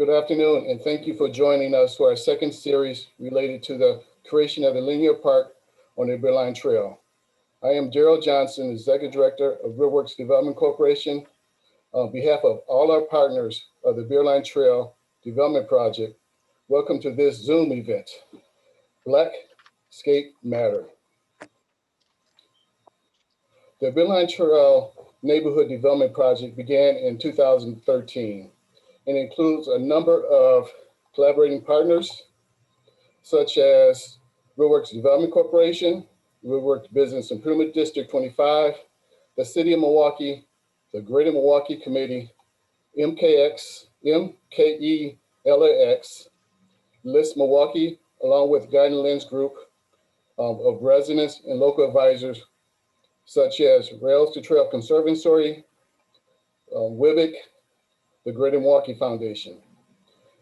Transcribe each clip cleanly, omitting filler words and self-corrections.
Good afternoon, and thank you for joining us for our second series related to the creation of the linear park on the Beerline Trail. I am Darryl Johnson, Executive Director of Riverworks Development Corporation. On behalf of all our partners of the Beerline Trail Development Project, welcome to this Zoom event, Black Skate Matter. The Beerline Trail Neighborhood Development Project began in 2013 and includes a number of collaborating partners, such as Riverworks Development Corporation, Riverworks Business Improvement District 25, the City of Milwaukee, the Greater Milwaukee Committee, MKE-LAX, List Milwaukee, along with Guiding Lens Group of residents and local advisors, such as Rails to Trail Conservancy, WIBIC, the Greater Milwaukee Foundation.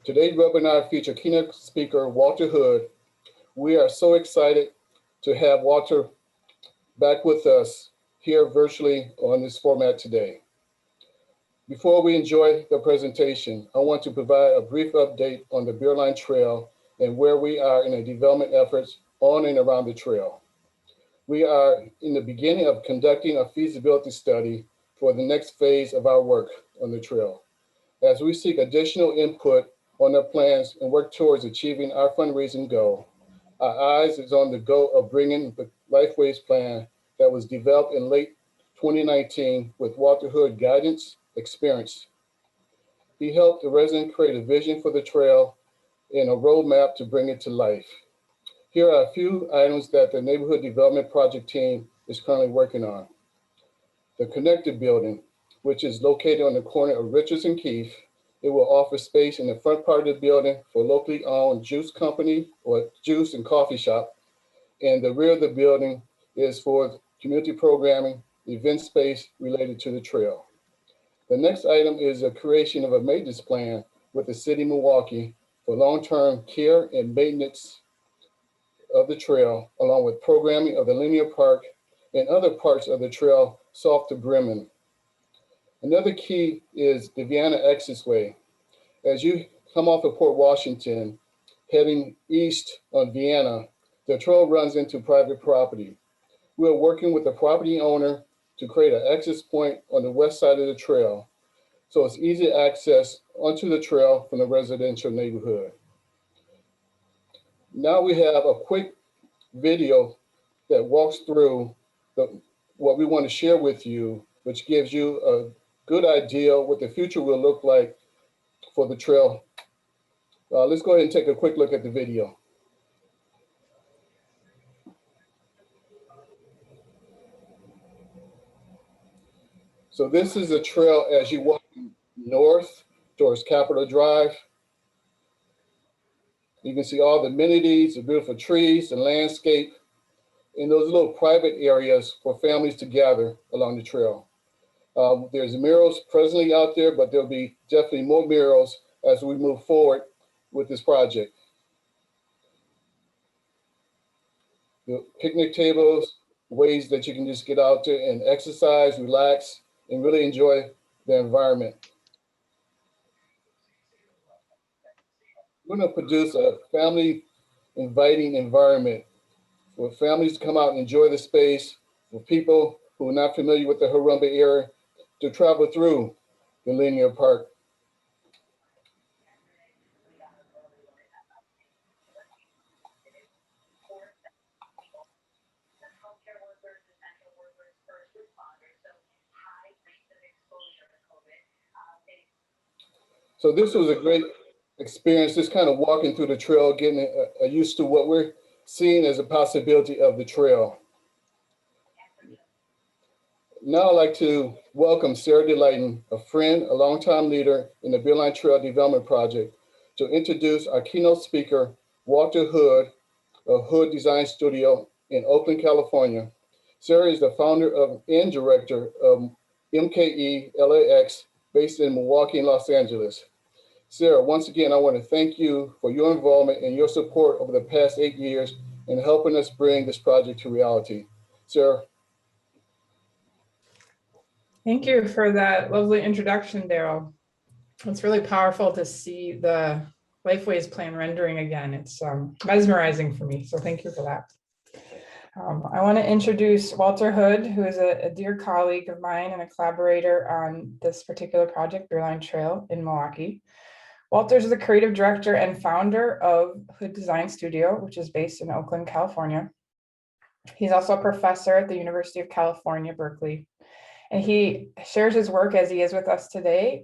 Today's webinar features keynote speaker Walter Hood. We are so excited to have Walter back with us here virtually on this format today. Before we enjoy the presentation, I want to provide a brief update on the Beerline Trail and where we are in the development efforts on and around the trail. We are in the beginning of conducting a feasibility study for the next phase of our work on the trail. As we seek additional input on our plans and work towards achieving our fundraising goal, our eyes is on the goal of bringing the Lifeways Plan that was developed in late 2019 with Walter Hood guidance experience. He helped the resident create a vision for the trail and a roadmap to bring it to life. Here are a few items that the Neighborhood Development Project team is currently working on. The connected building, which is located on the corner of Richards and Keefe. It will offer space in the front part of the building for locally owned juice company or juice and coffee shop. And the rear of the building is for community programming, event space related to the trail. The next item is a creation of a maintenance plan with the City of Milwaukee for long-term care and maintenance of the trail, along with programming of the linear park and other parts of the trail south to Bremen. Another key is the Vienna Expressway. As you come off of Port Washington, heading east on Vienna, the trail runs into private property. We are working with the property owner to create an access point on the west side of the trail, so it's easy access onto the trail from the residential neighborhood. Now we have a quick video that walks through what we want to share with you, which gives you a good idea what the future will look like for the trail. Let's go ahead and take a quick look at the video. So this is a trail as you walk north towards Capitol Drive. You can see all the amenities, the beautiful trees, the landscape, and those little private areas for families to gather along the trail. There's murals presently out there, but there'll be definitely more murals as we move forward with this project. The picnic tables, ways that you can just get out there and exercise, relax, and really enjoy the environment. We're going to produce a family inviting environment for families to come out and enjoy the space, for people who are not familiar with the Harambee area to travel through the linear park. So this was a great experience, just kind of walking through the trail, getting used to what we're seeing as a possibility of the trail. Now I'd like to welcome Sara Daleiden, a friend, a longtime leader in the Beerline Trail Development Project, to introduce our keynote speaker, Walter Hood of Hood Design Studio in Oakland, California. Sara is the founder and director of MKE-LAX, based in Milwaukee and Los Angeles. Sara, once again, I want to thank you for your involvement and your support over the past 8 years in helping us bring this project to reality. Sara. Thank you for that lovely introduction, Darryl. It's really powerful to see the Lifeways Plan rendering again. It's mesmerizing for me, so thank you for that. I want to introduce Walter Hood, who is a dear colleague of mine and a collaborator on this particular project, Beerline Trail in Milwaukee. Walter is the creative director and founder of Hood Design Studio, which is based in Oakland, California. He's also a professor at the University of California, Berkeley. And he shares his work as he is with us today,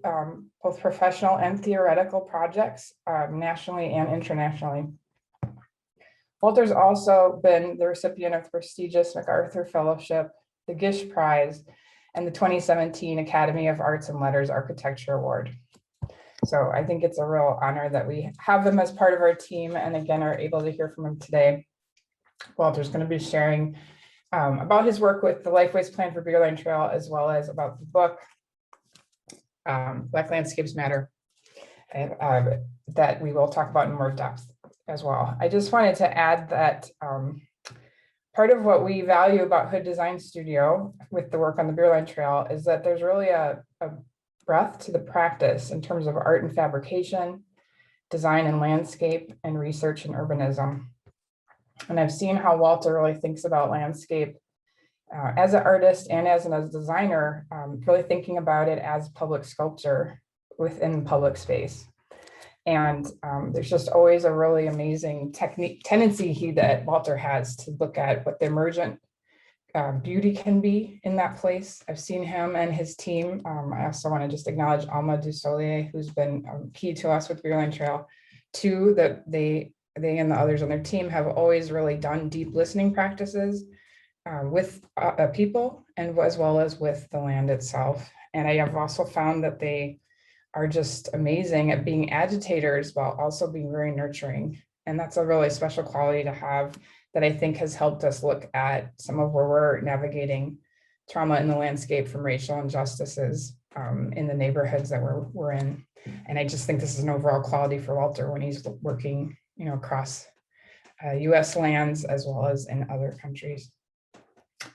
both professional and theoretical projects, nationally and internationally. Walter's also been the recipient of the prestigious MacArthur Fellowship, the Gish Prize, and the 2017 Academy of Arts and Letters Architecture Award. So I think it's a real honor that we have him as part of our team, and again, are able to hear from him today. Walter's going to be sharing about his work with the Lifeways Plan for Beerline Trail, as well as about the book, Black Landscapes Matter, that we will talk about in more depth as well. I just wanted to add that part of what we value about Hood Design Studio with the work on the Beerline Trail is that there's really a breadth to the practice in terms of art and fabrication, design and landscape, and research and urbanism. And I've seen how Walter really thinks about landscape as an artist and as a designer, really thinking about it as public sculpture within public space. And there's just always a really amazing tendency that Walter has to look at what the emergent beauty can be in that place. I've seen him and his team. I also want to just acknowledge Alma Dusolier, who's been key to us with Beerline Trail, too, that they and the others on their team have always really done deep listening practices with people, and as well as with the land itself. And I have also found that they are just amazing at being agitators while also being very nurturing. And that's a really special quality to have that I think has helped us look at some of where we're navigating trauma in the landscape from racial injustices in the neighborhoods that we're in. And I just think this is an overall quality for Walter when he's working, across US lands as well as in other countries.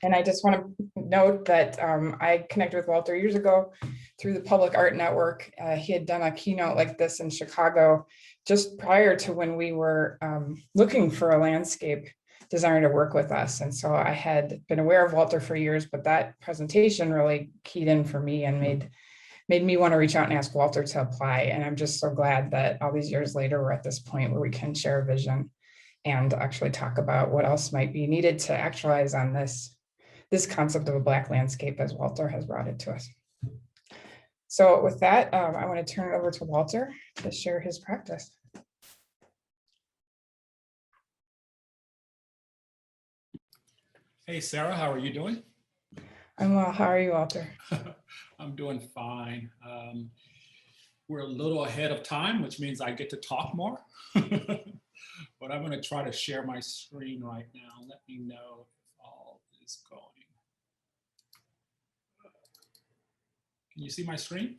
And I just want to note that I connected with Walter years ago through the Public Art Network. He had done a keynote like this in Chicago just prior to when we were looking for a landscape designer to work with us. And so I had been aware of Walter for years, but that presentation really keyed in for me and made me want to reach out and ask Walter to apply. And I'm just so glad that all these years later, we're at this point where we can share a vision and actually talk about what else might be needed to actualize on this concept of a Black landscape as Walter has brought it to us. So with that, I want to turn it over to Walter to share his practice. Hey, Sarah, how are you doing? I'm well. How are you, Walter? I'm doing fine. We're a little ahead of time, which means I get to talk more. But I'm going to try to share my screen right now. Let me know if all is going. Can you see my screen?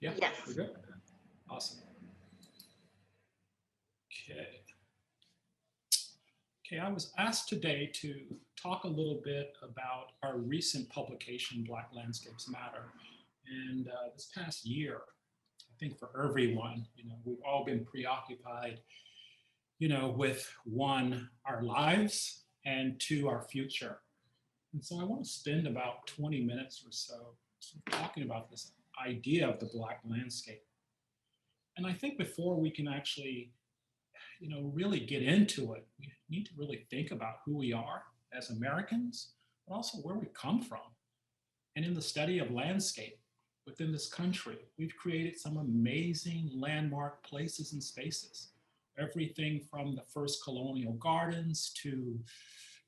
Yeah, yes. We're good. Awesome. Okay, I was asked today to talk a little bit about our recent publication, Black Landscapes Matter. And this past year, I think for everyone, we've all been preoccupied, with one, our lives, and two, our future. And so I want to spend about 20 minutes or so talking about this idea of the Black landscape. And I think before we can actually, really get into it, we need to really think about who we are as Americans, but also where we come from. And in the study of landscape within this country, we've created some amazing landmark places and spaces. Everything from the first colonial gardens to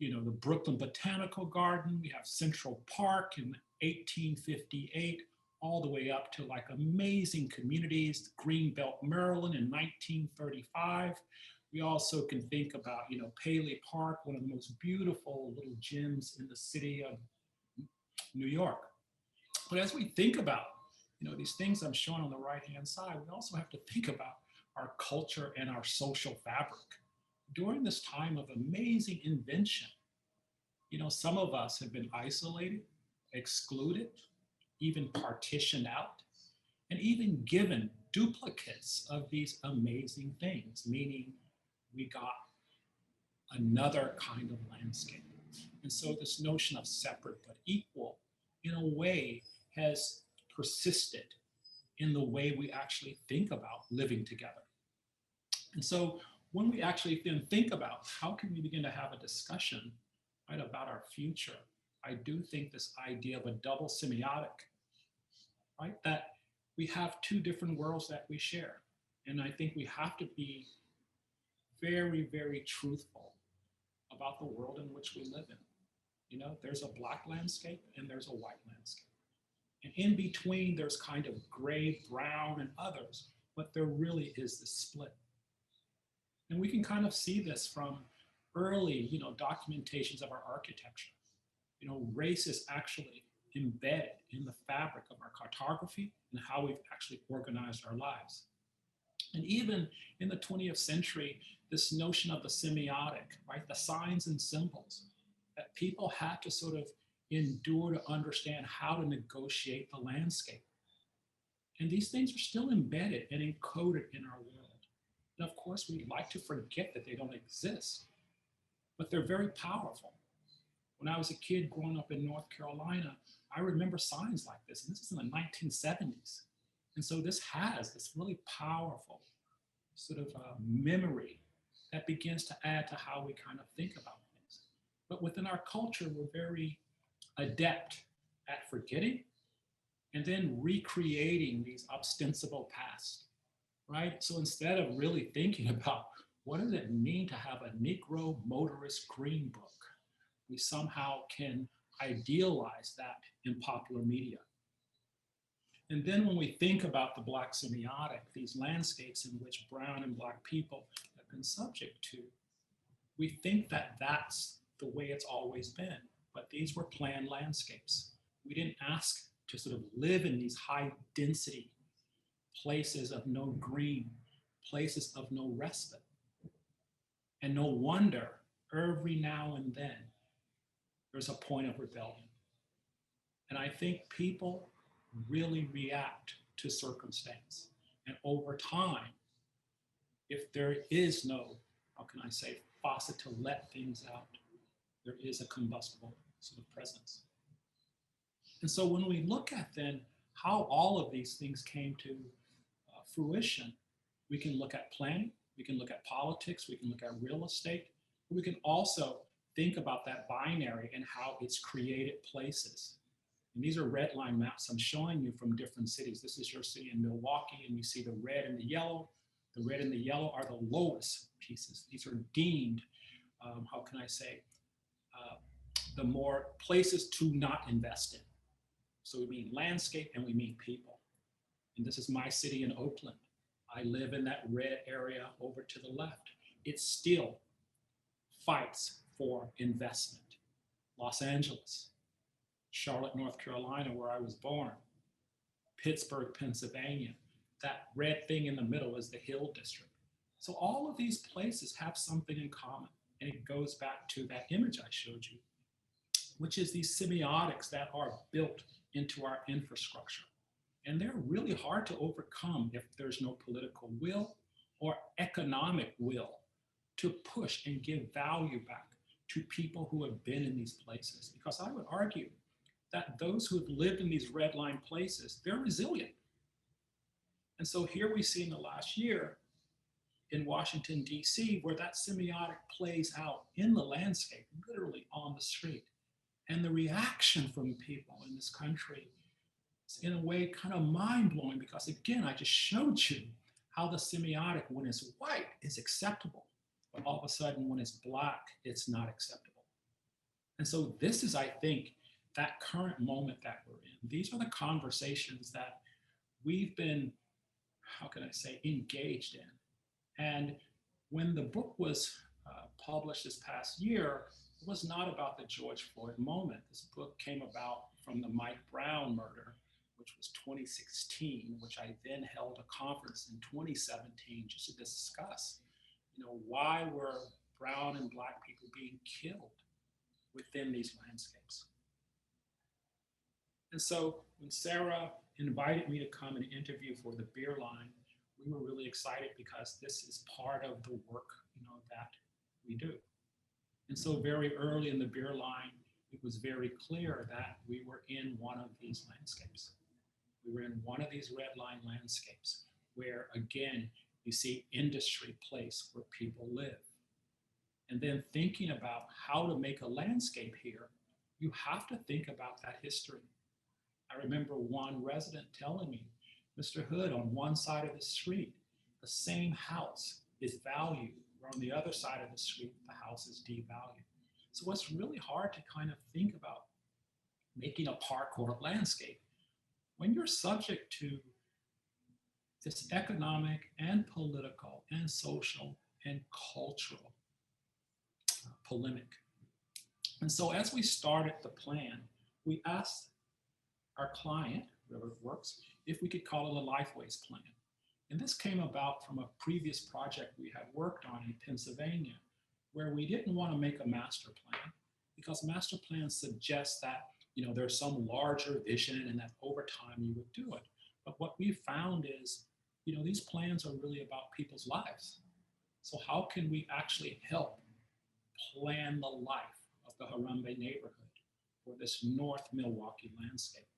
the Brooklyn Botanical Garden. We have Central Park in 1858, all the way up to like amazing communities, Greenbelt, Maryland in 1935. We also can think about, Paley Park, one of the most beautiful little gems in the city of New York. But as we think about, these things I'm showing on the right-hand side, we also have to think about our culture and our social fabric. During this time of amazing invention, some of us have been isolated, excluded, even partitioned out, and even given duplicates of these amazing things, meaning we got another kind of landscape. And so this notion of separate but equal, in a way, has persisted in the way we actually think about living together. And so when we actually then think about how can we begin to have a discussion, right, about our future, I do think this idea of a double semiotic, right, that we have two different worlds that we share. And I think we have to be very, very truthful about the world in which we live in. You know, there's a Black landscape and there's a white landscape. And in between, there's kind of gray, brown, and others, but there really is this split. And we can kind of see this from early, documentations of our architecture. Race is actually embedded in the fabric of our cartography and how we've actually organized our lives. And even in the 20th century, this notion of the semiotic, right, the signs and symbols that people had to sort of endure to understand how to negotiate the landscape. And these things are still embedded and encoded in our world. And of course, we'd like to forget that they don't exist, but they're very powerful. When I was a kid growing up in North Carolina, I remember signs like this, and this is in the 1970s. And so this has this really powerful sort of memory that begins to add to how we kind of think about things. But within our culture, we're very adept at forgetting and then recreating these ostensible pasts, right? So instead of really thinking about what does it mean to have a Negro motorist green book, we somehow can idealize that in popular media. And then when we think about the Black semiotic, these landscapes in which brown and Black people have been subject to, we think that that's the way it's always been, but these were planned landscapes. We didn't ask to sort of live in these high density places of no green, places of no respite. And no wonder every now and then there's a point of rebellion. And I think people really react to circumstance. And over time, if there is no, how can I say, faucet to let things out, there is a combustible sort of presence. And so when we look at then how all of these things came to fruition, we can look at planning, we can look at politics, we can look at real estate, but we can also think about that binary and how it's created places. And these are red line maps I'm showing you from different cities. This is your city in Milwaukee, and you see the red and the yellow. The red and the yellow are the lowest pieces. These are deemed, how can I say, the more places to not invest in. So we mean landscape and we mean people. And this is my city in Oakland. I live in that red area over to the left. It still fights for investment. Los Angeles, Charlotte, North Carolina, where I was born, Pittsburgh, Pennsylvania. That red thing in the middle is the Hill District. So all of these places have something in common. And it goes back to that image I showed you, which is these semiotics that are built into our infrastructure. And they're really hard to overcome if there's no political will or economic will to push and give value back to people who have been in these places. Because I would argue that those who have lived in these red line places, they're resilient. And so here we see in the last year in Washington, D.C., where that semiotic plays out in the landscape, literally on the street. And the reaction from people in this country is in a way kind of mind-blowing, because again, I just showed you how the semiotic, when it's white, is acceptable. But all of a sudden, when it's Black, it's not acceptable. And so this is, I think, that current moment that we're in. These are the conversations that we've been, how can I say, engaged in. And when the book was published this past year, it was not about the George Floyd moment. This book came about from the Mike Brown murder, which was 2016, which I then held a conference in 2017 just to discuss, why were brown and Black people being killed within these landscapes? And so when Sara invited me to come and interview for the Beerline, we were really excited because this is part of the work, that we do. And so very early in the Beerline, it was very clear that we were in one of these landscapes. We were in one of these red line landscapes where, again, you see industry place where people live. And then thinking about how to make a landscape here, you have to think about that history. I remember one resident telling me, Mr. Hood, on one side of the street, the same house is valued, where on the other side of the street, the house is devalued. So it's really hard to kind of think about making a park or a landscape when you're subject to this economic and political and social and cultural polemic. And so as we started the plan, we asked our client, Riverworks, if we could call it a Lifeways Plan. And this came about from a previous project we had worked on in Pennsylvania, where we didn't want to make a master plan because master plans suggest that there's some larger vision and that over time you would do it. But what we found is, these plans are really about people's lives. So how can we actually help plan the life of the Harambee neighborhood for this North Milwaukee landscape?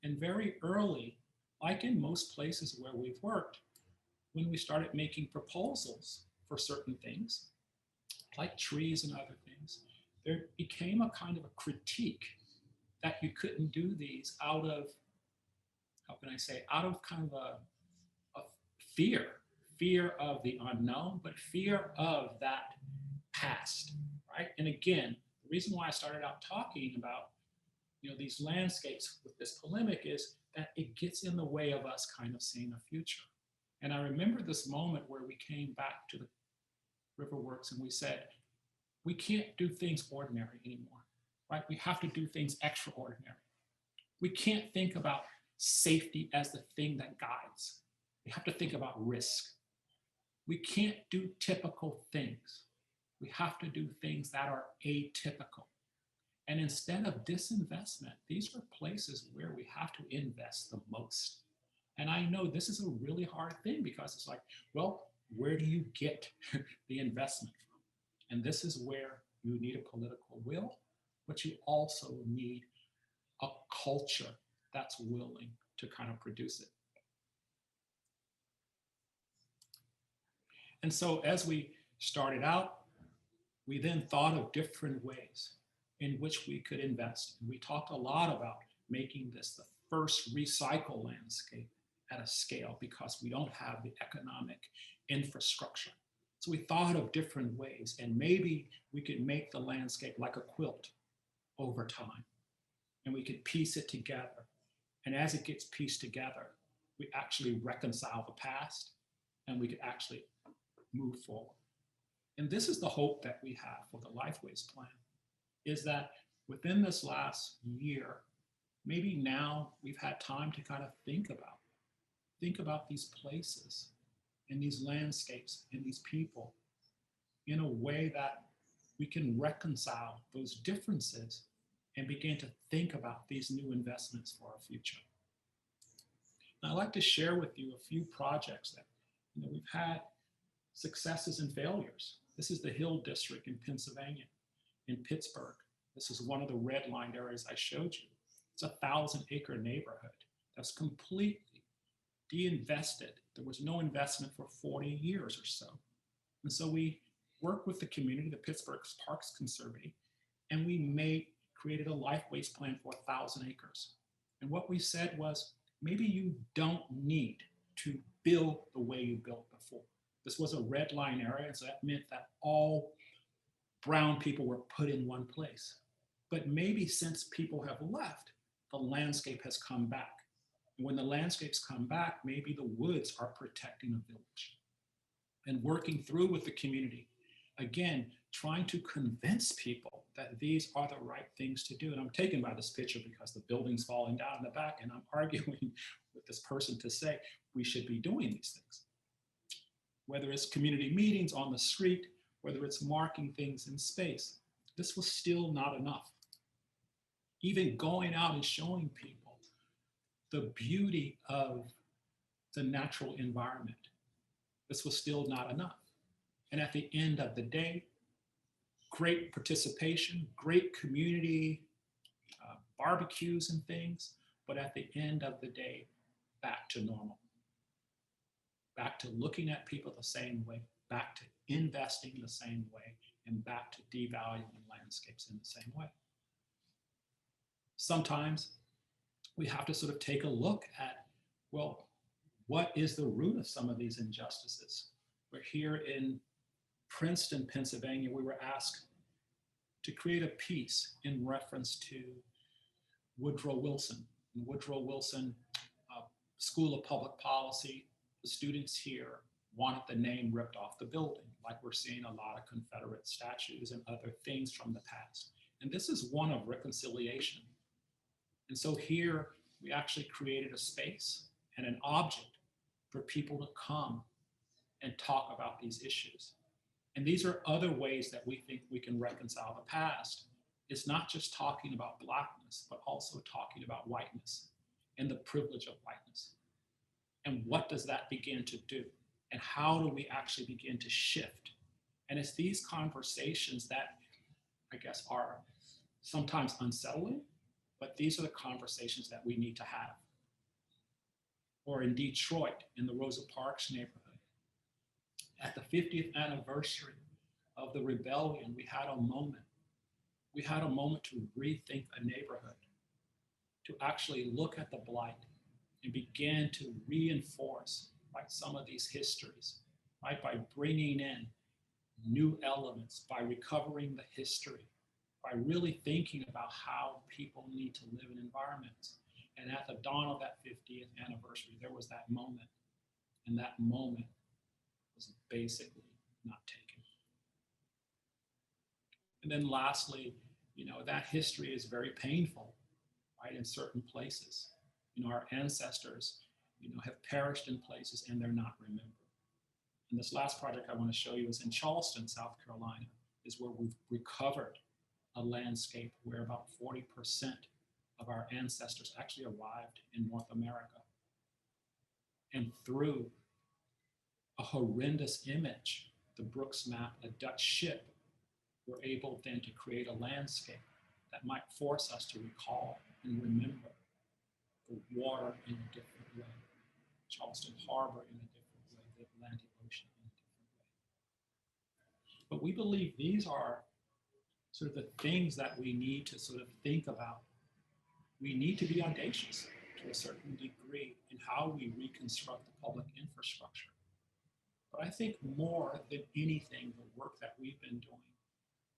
And very early, like in most places where we've worked, when we started making proposals for certain things, like trees and other things, there became a kind of a critique that you couldn't do these out of, out of kind of a fear of the unknown, but fear of that past, right? And again, the reason why I started out talking about these landscapes with this polemic is that it gets in the way of us kind of seeing a future. And I remember this moment where we came back to the Riverworks and we said, we can't do things ordinary anymore, right? We have to do things extraordinary. We can't think about safety as the thing that guides. We have to think about risk. We can't do typical things. We have to do things that are atypical. And instead of disinvestment, these are places where we have to invest the most. And I know this is a really hard thing because it's like, well, where do you get the investment from? And this is where you need a political will, but you also need a culture that's willing to kind of produce it. And so as we started out, we then thought of different ways in which we could invest. And we talked a lot about making this the first recycle landscape at a scale because we don't have the economic infrastructure. So we thought of different ways, and maybe we could make the landscape like a quilt over time, and we could piece it together. And as it gets pieced together, we actually reconcile the past and we could actually move forward. And this is the hope that we have for the Lifeways Plan, is that within this last year, maybe now we've had time to kind of think about these places and these landscapes and these people in a way that we can reconcile those differences and begin to think about these new investments for our future. And I'd like to share with you a few projects that we've had successes and failures. This is the Hill District in Pennsylvania, in Pittsburgh. This is one of the red-lined areas I showed you. It's a 1,000-acre neighborhood that's completely de-invested. There was no investment for 40 years or so. And so we worked with the community, the Pittsburgh Parks Conservancy, and we created a Lifeways Plan for 1,000 acres. And what we said was, maybe you don't need to build the way you built before. This was a red line area, and so that meant that all brown people were put in one place. But maybe since people have left, the landscape has come back. And when the landscapes come back, maybe the woods are protecting a village. And working through with the community, again, trying to convince people that these are the right things to do. And I'm taken by this picture because the building's falling down in the back, and I'm arguing with this person to say we should be doing these things. Whether it's community meetings on the street, whether it's marking things in space, this was still not enough. even going out and showing people the beauty of the natural environment. This was still not enough. And at the end of the day, great participation, great community barbecues and things, but at the end of the day, back to normal. Back to looking at people the same way, back to investing the same way, and back to devaluing landscapes in the same way. Sometimes we have to sort of take a look at, well, what is the root of some of these injustices? We're here in Princeton, Pennsylvania. We were asked to create a piece in reference to Woodrow Wilson. In Woodrow Wilson School of Public Policy, the students here wanted the name ripped off the building, like we're seeing a lot of Confederate statues and other things from the past. And this is one of reconciliation. And so here we actually created a space and an object for people to come and talk about these issues. And these are other ways that we think we can reconcile the past. It's not just talking about Blackness, but also talking about whiteness and the privilege of whiteness. And what does that begin to do? And how do we actually begin to shift? And it's these conversations that I guess are sometimes unsettling, but these are the conversations that we need to have. Or in Detroit, in the Rosa Parks neighborhood, at the 50th anniversary of the rebellion, we had a moment. We had a moment to rethink a neighborhood, to actually look at the blight and begin to reinforce, right, some of these histories, right, by bringing in new elements, by recovering the history, by really thinking about how people need to live in environments. And at the dawn of that 50th anniversary, there was that moment, and that moment was basically not taken. And then lastly, you know, that history is very painful, right, in certain places. You know, our ancestors, you know, have perished in places and they're not remembered. And this last project I want to show you is in Charleston, South Carolina, is where we've recovered a landscape where about 40% of our ancestors actually arrived in North America. And through a horrendous image, the Brooks map, a Dutch ship, we're able then to create a landscape that might force us to recall and remember the water in a different way, Charleston Harbor in a different way, the Atlantic Ocean in a different way. But we believe these are sort of the things that we need to sort of think about. We need to be audacious to a certain degree in how we reconstruct the public infrastructure. But I think more than anything, the work that we've been doing,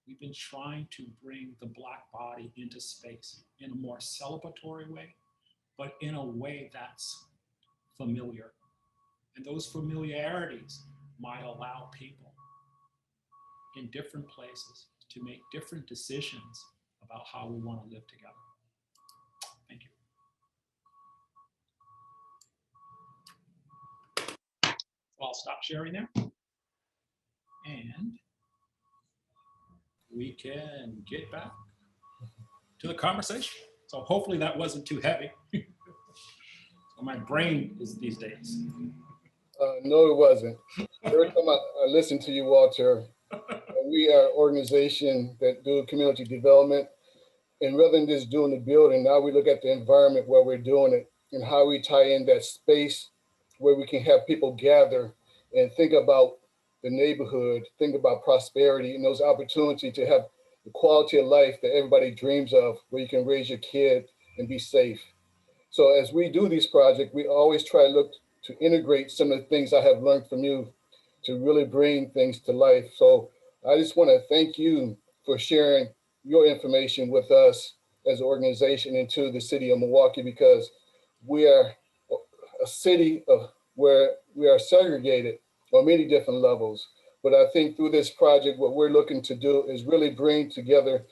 we've been trying to bring the Black body into space in a more celebratory way, but in a way that's familiar. And those familiarities might allow people in different places to make different decisions about how we want to live together. Thank you. So I'll stop sharing there. And we can get back to the conversation. So hopefully that wasn't too heavy. So my brain is these days. No, it wasn't. Every time I listen to you, Walter, we are an organization that do community development. And rather than just doing the building, now we look at the environment where we're doing it and how we tie in that space where we can have people gather and think about the neighborhood, think about prosperity and those opportunities to have the quality of life that everybody dreams of, where you can raise your kid and be safe. So as we do these projects, we always try to look to integrate some of the things I have learned from you to really bring things to life. So I just want to thank you for sharing your information with us as an organization and to the city of Milwaukee, because we are a city where we are segregated on many different levels. But I think through this project, what we're looking to do is really bring together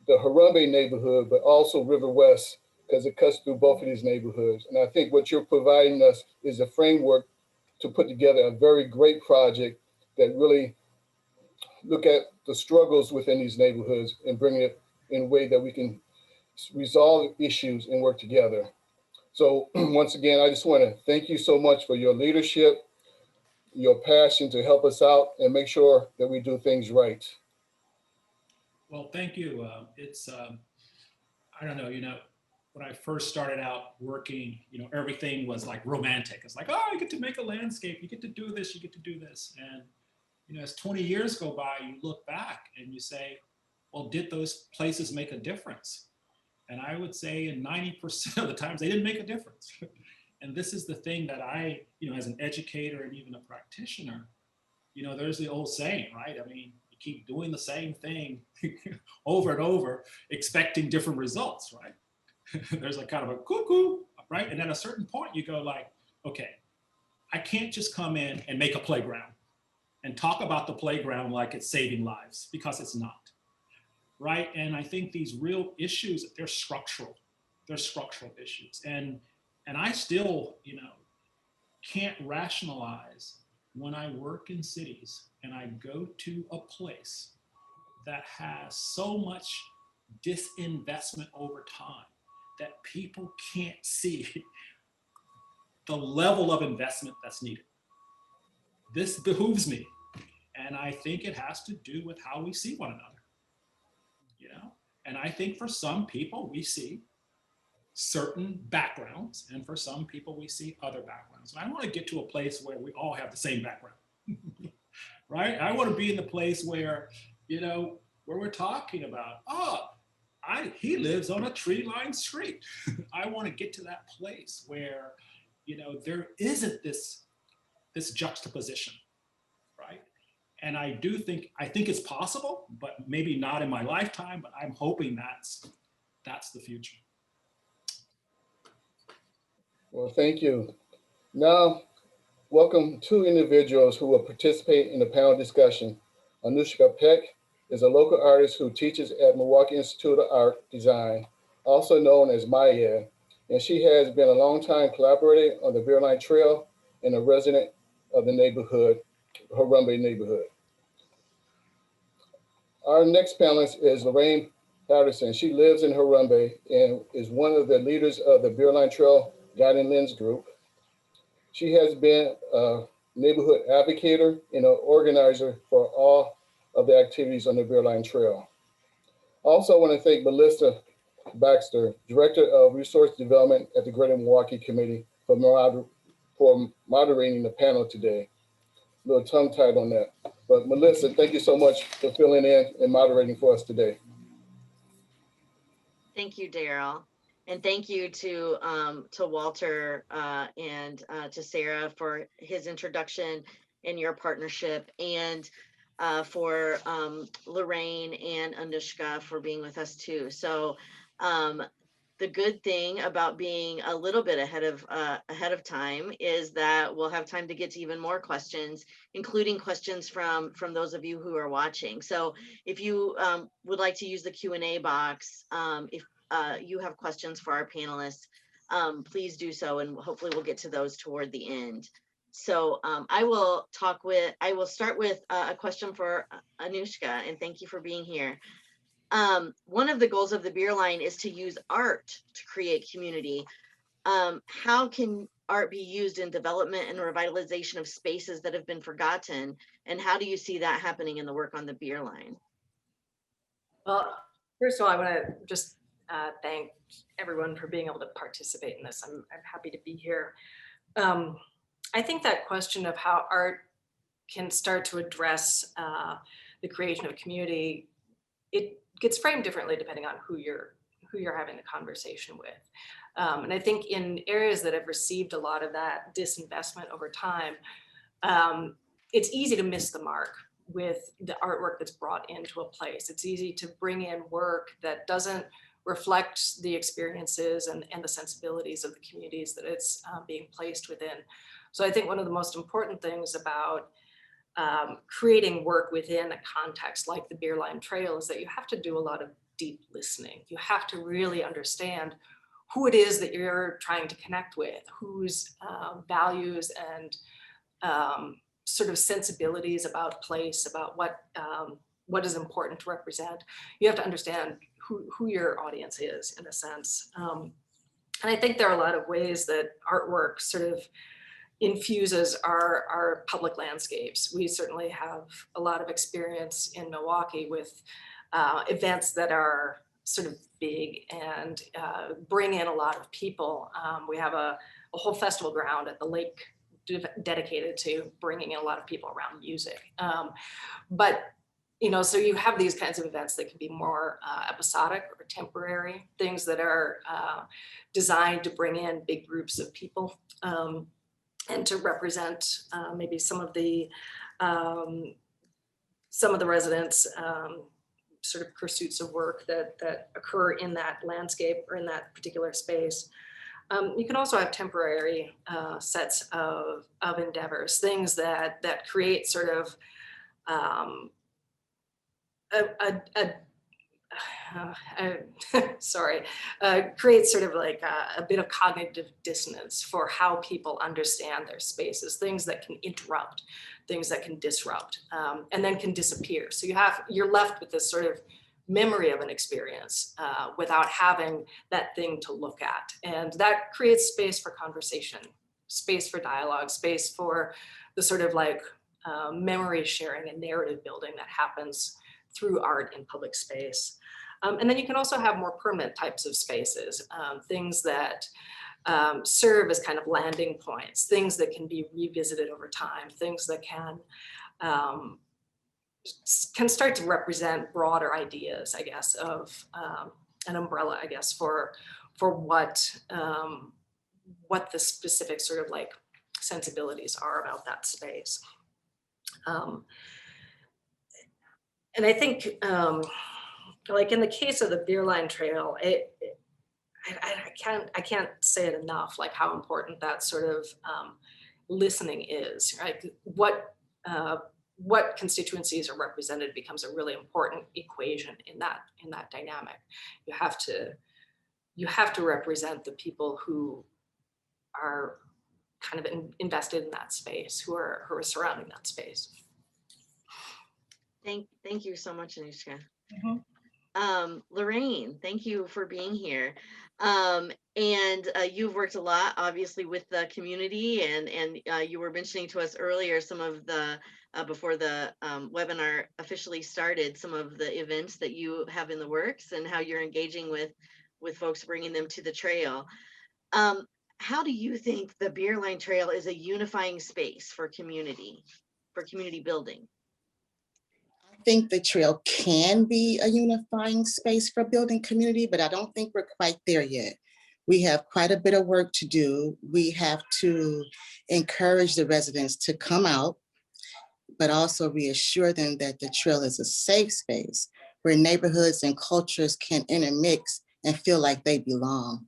the Harambe neighborhood, but also River West, because it cuts through both of these neighborhoods. And I think what you're providing us is a framework to put together a very great project that really look at the struggles within these neighborhoods and bring it in a way that we can resolve issues and work together. So once again, I just want to thank you so much for your leadership, your passion to help us out and make sure that we do things right. Well, thank you. I don't know, when I first started out working, everything was like romantic. It's like, oh, you get to make a landscape, you get to do this, you get to do this. And, as 20 years go by, you look back and you say, well, did those places make a difference? And I would say in 90% of the times, they didn't make a difference. And this is the thing that I, as an educator and even a practitioner, there's the old saying, right? I mean, you keep doing the same thing over and over, expecting different results, right? There's like kind of a cuckoo, right? And at a certain point you go like, okay, I can't just come in and make a playground and talk about the playground like it's saving lives, because it's not, right? And I think these real issues, they're structural issues. And I still, can't rationalize when I work in cities and I go to a place that has so much disinvestment over time that people can't see the level of investment that's needed. This behooves me. And I think it has to do with how we see one another, And I think for some people, we see certain backgrounds, and for some people, we see other backgrounds. And I want to get to a place where we all have the same background, right? I want to be in the place where, where we're talking about, he lives on a tree-lined street. I want to get to that place where, there isn't this juxtaposition, right? And I think it's possible, but maybe not in my lifetime, but I'm hoping that's the future. Well, thank you. Now, welcome two individuals who will participate in the panel discussion. Anushka Peck is a local artist who teaches at Milwaukee Institute of Art Design, also known as MAIA, and she has been a longtime collaborator on the Beerline Trail and a resident of the neighborhood, Harambe neighborhood. Our next panelist is Lorraine Patterson. She lives in Harambe and is one of the leaders of the Beerline Trail Guiding Lens group. She has been a neighborhood advocate and an organizer for all of the activities on the Beerline Trail. Also, I want to thank Melissa Baxter, Director of Resource Development at the Greater Milwaukee Committee, for moderating the panel today. A little tongue-tied on that. But Melissa, thank you so much for filling in and moderating for us today. Thank you, Darryl. And thank you to Walter and to Sara for his introduction and your partnership, and for Lorraine and Anushka for being with us too. So the good thing about being a little bit ahead of time is that we'll have time to get to even more questions, including questions from those of you who are watching. So if you would like to use the Q&A box, if you have questions for our panelists, please do so, and hopefully we'll get to those toward the end. So I will start with a question for Anushka, and thank you for being here. One of the goals of the Beerline is to use art to create community. How can art be used in development and revitalization of spaces that have been forgotten? And how do you see that happening in the work on the Beerline? Well, first of all, I want to just thank everyone for being able to participate in this. I'm happy to be here. I think that question of how art can start to address the creation of community, it gets framed differently depending on who you're having the conversation with. And I think in areas that have received a lot of that disinvestment over time, it's easy to miss the mark with the artwork that's brought into a place. It's easy to bring in work that doesn't reflect the experiences and the sensibilities of the communities that it's being placed within. So I think one of the most important things about creating work within a context like the Beerline Trail is that you have to do a lot of deep listening. You have to really understand who it is that you're trying to connect with, whose values and sort of sensibilities about place, about what what is important to represent, you have to understand who your audience is, in a sense. And I think there are a lot of ways that artwork sort of infuses our public landscapes. We certainly have a lot of experience in Milwaukee with events that are sort of big and bring in a lot of people. We have a whole festival ground at the lake dedicated to bringing in a lot of people around music. But so you have these kinds of events that can be more episodic or temporary, things that are designed to bring in big groups of people and to represent maybe some of the residents' sort of pursuits of work that occur in that landscape or in that particular space. You can also have temporary sets of endeavors, things that create sort of creates sort of like a bit of cognitive dissonance for how people understand their spaces, things that can interrupt, things that can disrupt, and then can disappear. So you're left with this sort of memory of an experience without having that thing to look at. And that creates space for conversation, space for dialogue, space for the sort of like memory sharing and narrative building that happens through art in public space. And then you can also have more permanent types of spaces, things that serve as kind of landing points, things that can be revisited over time, things that can start to represent broader ideas, I guess, of an umbrella, I guess, for what the specific sort of like sensibilities are about that space. And I think, like in the case of the Beerline Trail, I can't say it enough, like how important that sort of listening is, right? What constituencies are represented becomes a really important equation in that dynamic. You have to represent the people who are kind of invested in that space, who are surrounding that space. Thank you so much, Anushka. Mm-hmm. Lorraine, thank you for being here. And you've worked a lot, obviously, with the community, and you were mentioning to us earlier some of the, before the webinar officially started, some of the events that you have in the works and how you're engaging with folks, bringing them to the trail. How do you think the Beerline Trail is a unifying space for community building? I think the trail can be a unifying space for building community, but I don't think we're quite there yet. We have quite a bit of work to do. We have to encourage the residents to come out, but also reassure them that the trail is a safe space where neighborhoods and cultures can intermix and feel like they belong.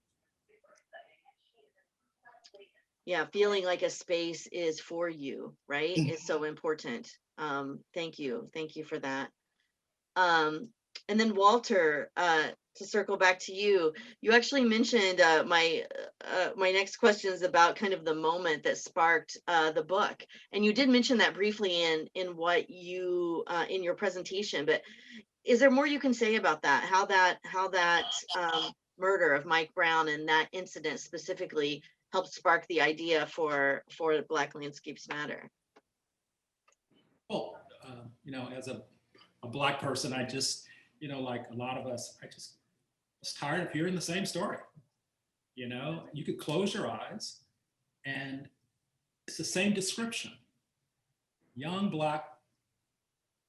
Yeah, feeling like a space is for you, right? Is so important. Thank you for that. And then Walter, to circle back to you, you actually mentioned my next question is about kind of the moment that sparked the book, and you did mention that briefly in what you in your presentation. But is there more you can say about that? How that murder of Mike Brown and that incident specifically helped spark the idea for Black Landscapes Matter? Well, as a Black person, I just, like a lot of us, I just was tired of hearing the same story. You could close your eyes and it's the same description. Young Black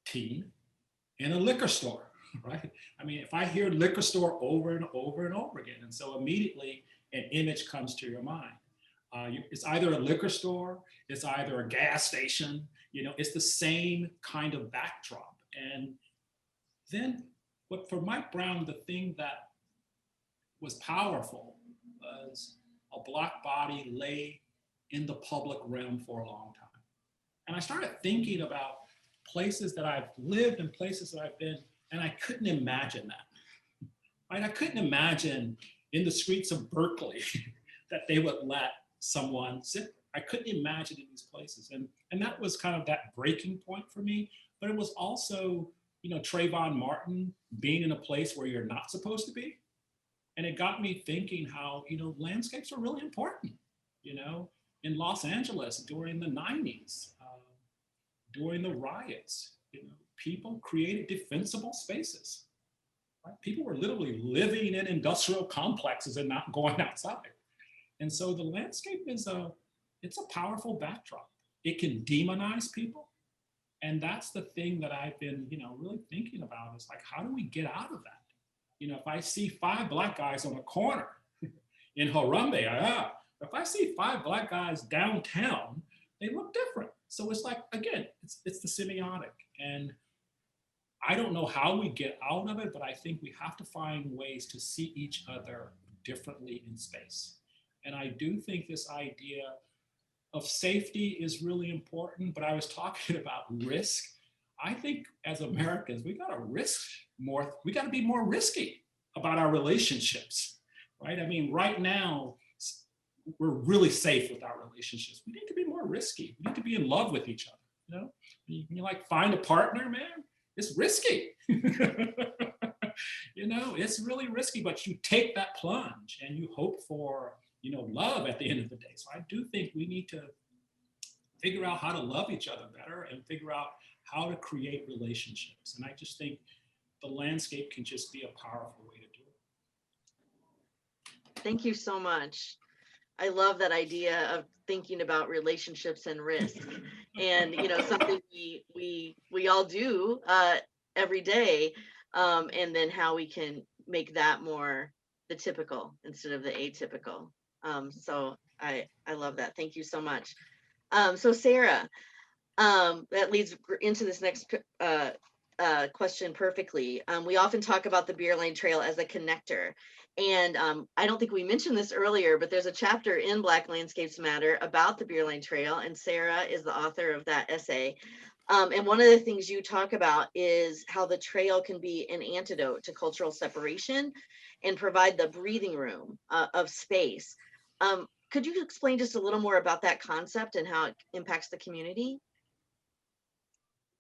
teen in a liquor store, right? I mean, if I hear liquor store over and over and over again, and so immediately an image comes to your mind. It's either a liquor store, it's either a gas station, it's the same kind of backdrop. And then for Mike Brown, the thing that was powerful was a Black body lay in the public realm for a long time. And I started thinking about places that I've lived and places that I've been, and I couldn't imagine that, right? I couldn't imagine in the streets of Berkeley that they would let someone sit. I couldn't imagine in these places. And that was kind of that breaking point for me, but it was also Trayvon Martin being in a place where you're not supposed to be. And it got me thinking how, landscapes are really important, in Los Angeles during the 90s, during the riots, people created defensible spaces. Right? People were literally living in industrial complexes and not going outside. And so the landscape is it's a powerful backdrop. It can demonize people. And that's the thing that I've been, really thinking about is like, how do we get out of that? If I see 5 Black guys on a corner in Harambe, if I see 5 Black guys downtown, they look different. So it's like, again, it's the semiotic. And I don't know how we get out of it, but I think we have to find ways to see each other differently in space. And I do think this idea of safety is really important, but I was talking about risk. I think as Americans, we gotta be more risky about our relationships, right? I mean, right now, we're really safe with our relationships. We need to be more risky. We need to be in love with each other, You like find a partner, man, it's risky. It's really risky, but you take that plunge and you hope for, love at the end of the day. So I do think we need to figure out how to love each other better and figure out how to create relationships. And I just think the landscape can just be a powerful way to do it. Thank you so much. I love that idea of thinking about relationships and risk, and something we all do every day, and then how we can make that more the typical instead of the atypical. So I love that. Thank you so much. So Sara, that leads into this next question perfectly. We often talk about the Beerline Trail as a connector. And I don't think we mentioned this earlier, but there's a chapter in Black Landscapes Matter about the Beerline Trail, and Sara is the author of that essay. And one of the things you talk about is how the trail can be an antidote to cultural separation and provide the breathing room of space. Could you explain just a little more about that concept and how it impacts the community?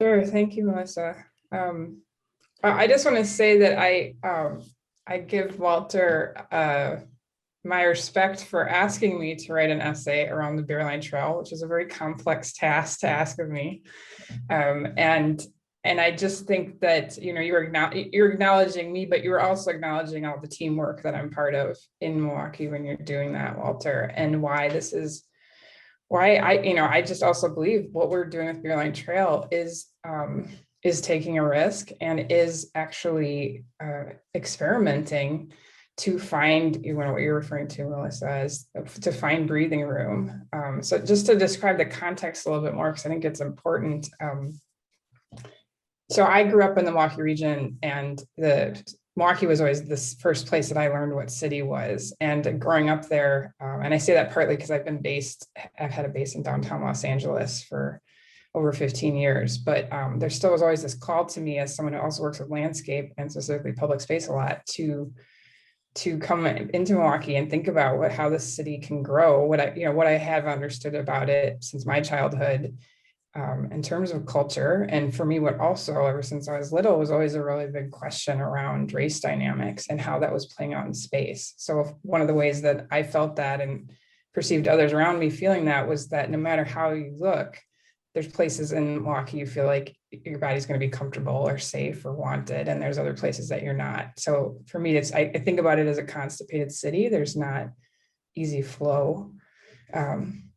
Sure, thank you, Melissa. I just want to say that I give Walter my respect for asking me to write an essay around the Beerline Trail, which is a very complex task to ask of me. And I just think that, you're acknowledging me, but you're also acknowledging all the teamwork that I'm part of in Milwaukee when you're doing that, Walter, and why I just also believe what we're doing with Beerline Trail is taking a risk and is actually experimenting to find, what you're referring to, Melissa, is to find breathing room. So just to describe the context a little bit more, because I think it's important. So I grew up in the Milwaukee region, and Milwaukee was always the first place that I learned what city was. And growing up there, and I say that partly because I've had a base in downtown Los Angeles for over 15 years, but there still was always this call to me as someone who also works with landscape and specifically public space a lot to come into Milwaukee and think about how this city can grow, what I have understood about it since my childhood, in terms of culture. And for me, what also ever since I was little was always a really big question around race dynamics and how that was playing out in space. So one of the ways that I felt that and perceived others around me feeling that was that no matter how you look, there's places in Milwaukee you feel like your body's going to be comfortable or safe or wanted, and there's other places that you're not. So for me, I think about it as a constipated city. There's not easy flow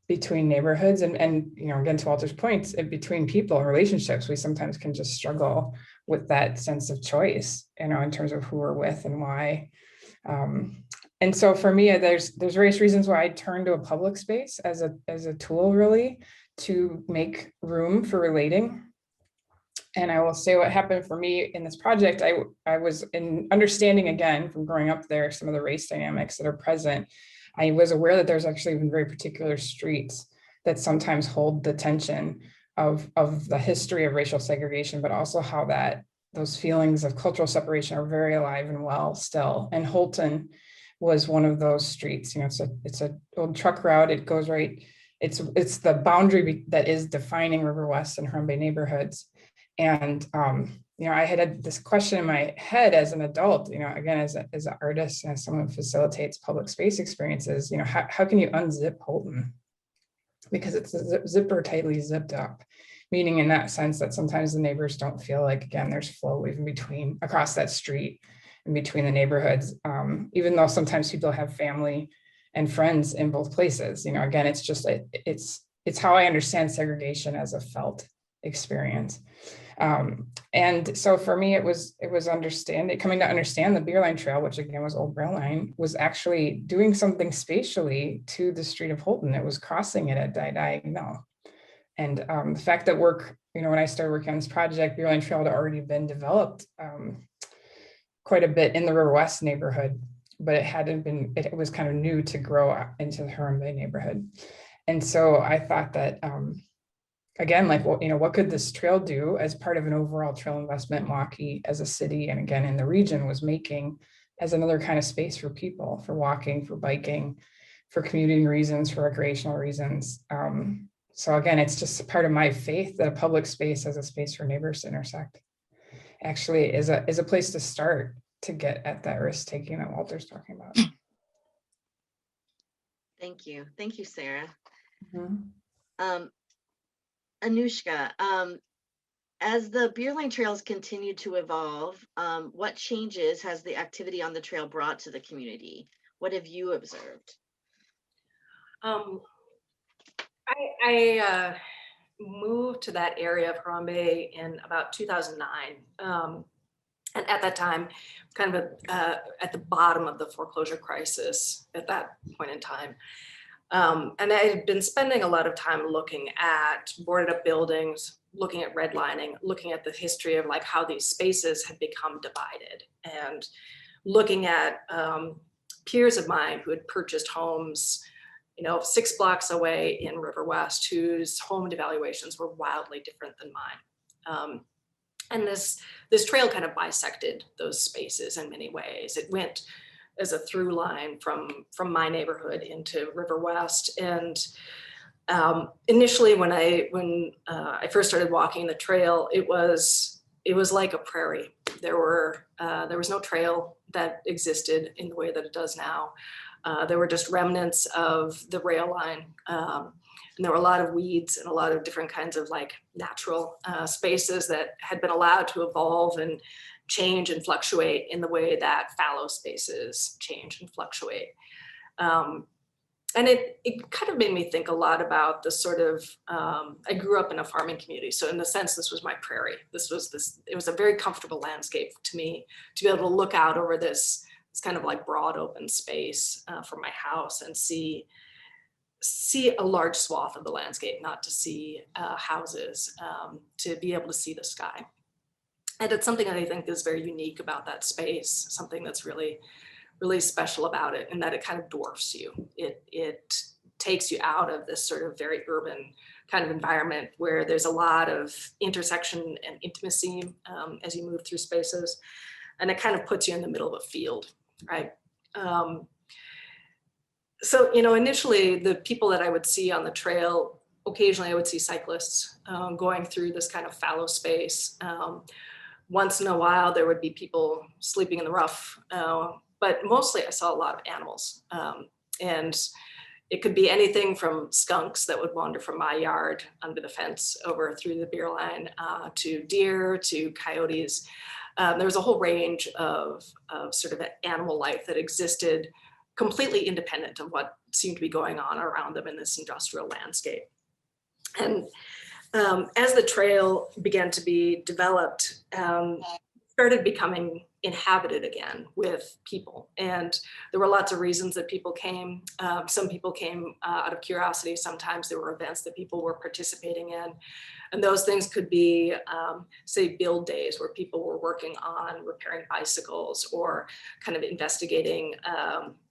between neighborhoods, and again, to Walter's points, between people and relationships, we sometimes can just struggle with that sense of choice, in terms of who we're with and why. And so for me, there's various reasons why I turn to a public space as a tool, really, to make room for relating. And I will say what happened for me in this project, I was in understanding, again, from growing up there, some of the race dynamics that are present. I was aware that there's actually even very particular streets that sometimes hold the tension of the history of racial segregation, but also how those feelings of cultural separation are very alive and well still. And Holton was one of those streets. It's a old truck route. It goes right. It's the boundary that is defining River West and Harambe neighborhoods. And I had this question in my head as an adult, again, as an artist and as someone who facilitates public space experiences, how can you unzip Holton? Because it's zipper tightly zipped up, meaning in that sense that sometimes the neighbors don't feel like, again, there's flow even between, across that street in between the neighborhoods, even though sometimes people have family and friends in both places. Again, it's just, it's how I understand segregation as a felt experience. And so for me, it was coming to understand the Beerline Trail, which again was Old Rail Line, was actually doing something spatially to the street of Holton. It was crossing it at diagonal. And the fact that when I started working on this project, Beerline Trail had already been developed quite a bit in the River West neighborhood, but it was kind of new to grow into the Huron Bay neighborhood. And so I thought that, again, like, well, what could this trail do as part of an overall trail investment Milwaukee as a city, and again, in the region, was making as another kind of space for people, for walking, for biking, for commuting reasons, for recreational reasons. So again, it's just part of my faith that a public space as a space for neighbors to intersect actually is a place to start to get at that risk taking that Walter's talking about. Thank you. Thank you, Sara. Mm-hmm. Anushka, as the Beerline trails continue to evolve, what changes has the activity on the trail brought to the community? What have you observed? I moved to that area of Huron Bay in about 2009. And at that time, kind of at the bottom of the foreclosure crisis at that point in time. And I had been spending a lot of time looking at boarded up buildings, looking at redlining, looking at the history of like how these spaces had become divided, and looking at peers of mine who had purchased homes, 6 blocks away in River West, whose home devaluations were wildly different than mine. And this trail kind of bisected those spaces in many ways. It went as a through line from my neighborhood into River West. And initially, when I first started walking the trail, it was like a prairie. There was no trail that existed in the way that it does now. There were just remnants of the rail line. And there were a lot of weeds and a lot of different kinds of like natural spaces that had been allowed to evolve and change and fluctuate in the way that fallow spaces change and fluctuate. And it kind of made me think a lot about the sort of, I grew up in a farming community. So in a sense, this was my prairie. It was a very comfortable landscape to me to be able to look out over this kind of like broad open space from my house and see a large swath of the landscape, not to see houses, to be able to see the sky. And it's something that I think is very unique about that space, something that's really, really special about it, and that it kind of dwarfs you. It takes you out of this sort of very urban kind of environment where there's a lot of intersection and intimacy as you move through spaces. And it kind of puts you in the middle of a field, right? So, initially the people that I would see on the trail, occasionally I would see cyclists going through this kind of fallow space. Once in a while, there would be people sleeping in the rough, but mostly I saw a lot of animals. And it could be anything from skunks that would wander from my yard under the fence over through the Beerline to deer, to coyotes. There was a whole range of sort of animal life that existed completely independent of what seemed to be going on around them in this industrial landscape. And as the trail began to be developed, started becoming inhabited again with people. And there were lots of reasons that people came. Some people came out of curiosity. Sometimes there were events that people were participating in. And those things could be, say, build days where people were working on repairing bicycles or kind of investigating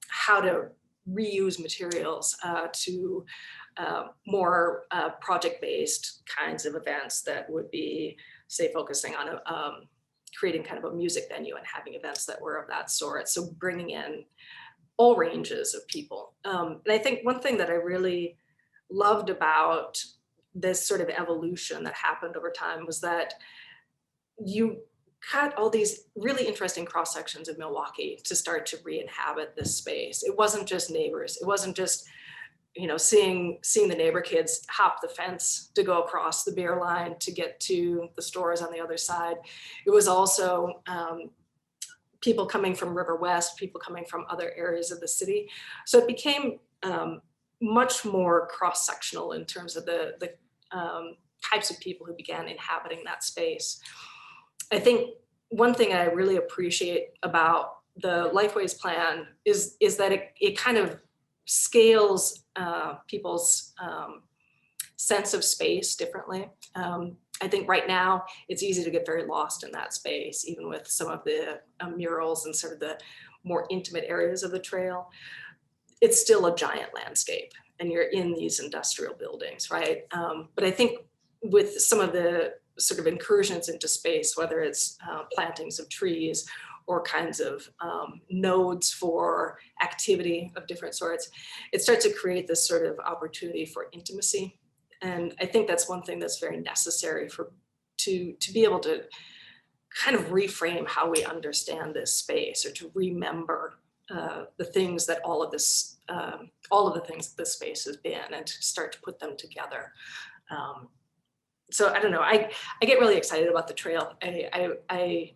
how to reuse materials to more project-based kinds of events that would be, say, focusing on creating kind of a music venue and having events that were of that sort. So bringing in all ranges of people. And I think one thing that I really loved about this sort of evolution that happened over time was that you had all these really interesting cross sections of Milwaukee to start to re-inhabit this space. It wasn't just neighbors. It wasn't just, you know, seeing the neighbor kids hop the fence to go across the beer line to get to the stores on the other side. It was also people coming from River West, people coming from other areas of the city. So it became much more cross-sectional in terms of the types of people who began inhabiting that space. I think one thing I really appreciate about the Lifeways plan is that it kind of scales people's sense of space differently. I think right now it's easy to get very lost in that space, even with some of the murals and sort of the more intimate areas of the trail. It's still a giant landscape and you're in these industrial buildings, right? But I think with some of the sort of incursions into space, whether it's plantings of trees or kinds of nodes for activity of different sorts, it starts to create this sort of opportunity for intimacy. And I think that's one thing that's very necessary to be able to kind of reframe how we understand this space, or to remember the things that all of the things that this space has been, and to start to put them together. So I don't know, I get really excited about the trail. I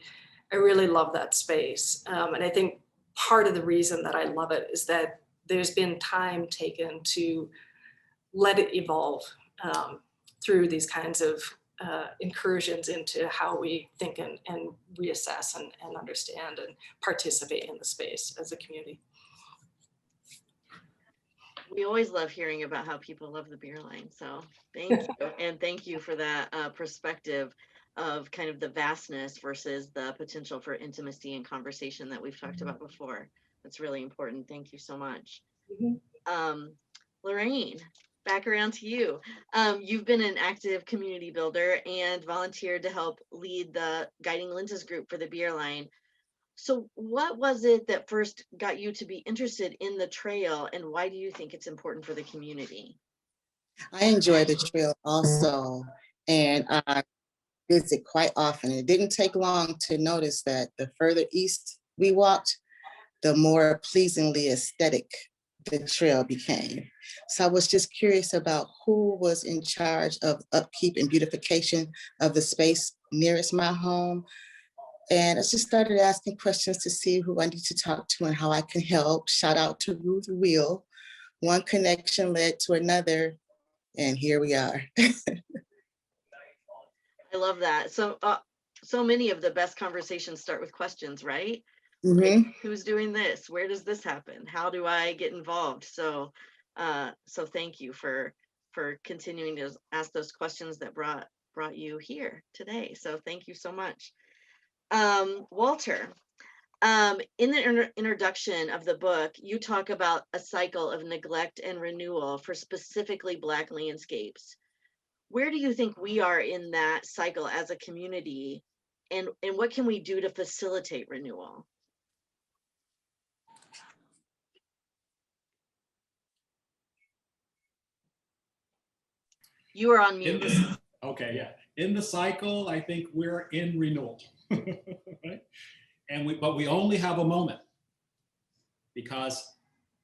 really love that space. And I think part of the reason that I love it is that there's been time taken to let it evolve through these kinds of incursions into how we think and reassess and understand and participate in the space as a community. We always love hearing about how people love the beer line. So thank you. And thank you for that perspective of kind of the vastness versus the potential for intimacy and conversation that we've talked about before. That's really important. Thank you so much. Lorraine, back around to you. You've been an active community builder and volunteered to help lead the Guiding Lenses group for the beer line. So what was it that first got you to be interested in the trail, and why do you think it's important for the community? I enjoy the trail also, and I visit quite often. It didn't take long to notice that the further east we walked, the more pleasingly aesthetic the trail became. So I was just curious about who was in charge of upkeep and beautification of the space nearest my home. And I just started asking questions to see who I need to talk to and how I can help. Shout out to Ruth Wheel. One connection led to another, and here we are. I love that. So so many of the best conversations start with questions, right? Mm-hmm. Like, who's doing this? Where does this happen? How do I get involved? So so thank you for continuing to ask those questions that brought you here today. So thank you so much. Walter, in the introduction of the book, you talk about a cycle of neglect and renewal for specifically Black landscapes. Where do you think we are in that cycle as a community, and what can we do to facilitate renewal? You are on mute. Okay, yeah. In the cycle, I think we're in renewal, right? But we only have a moment, because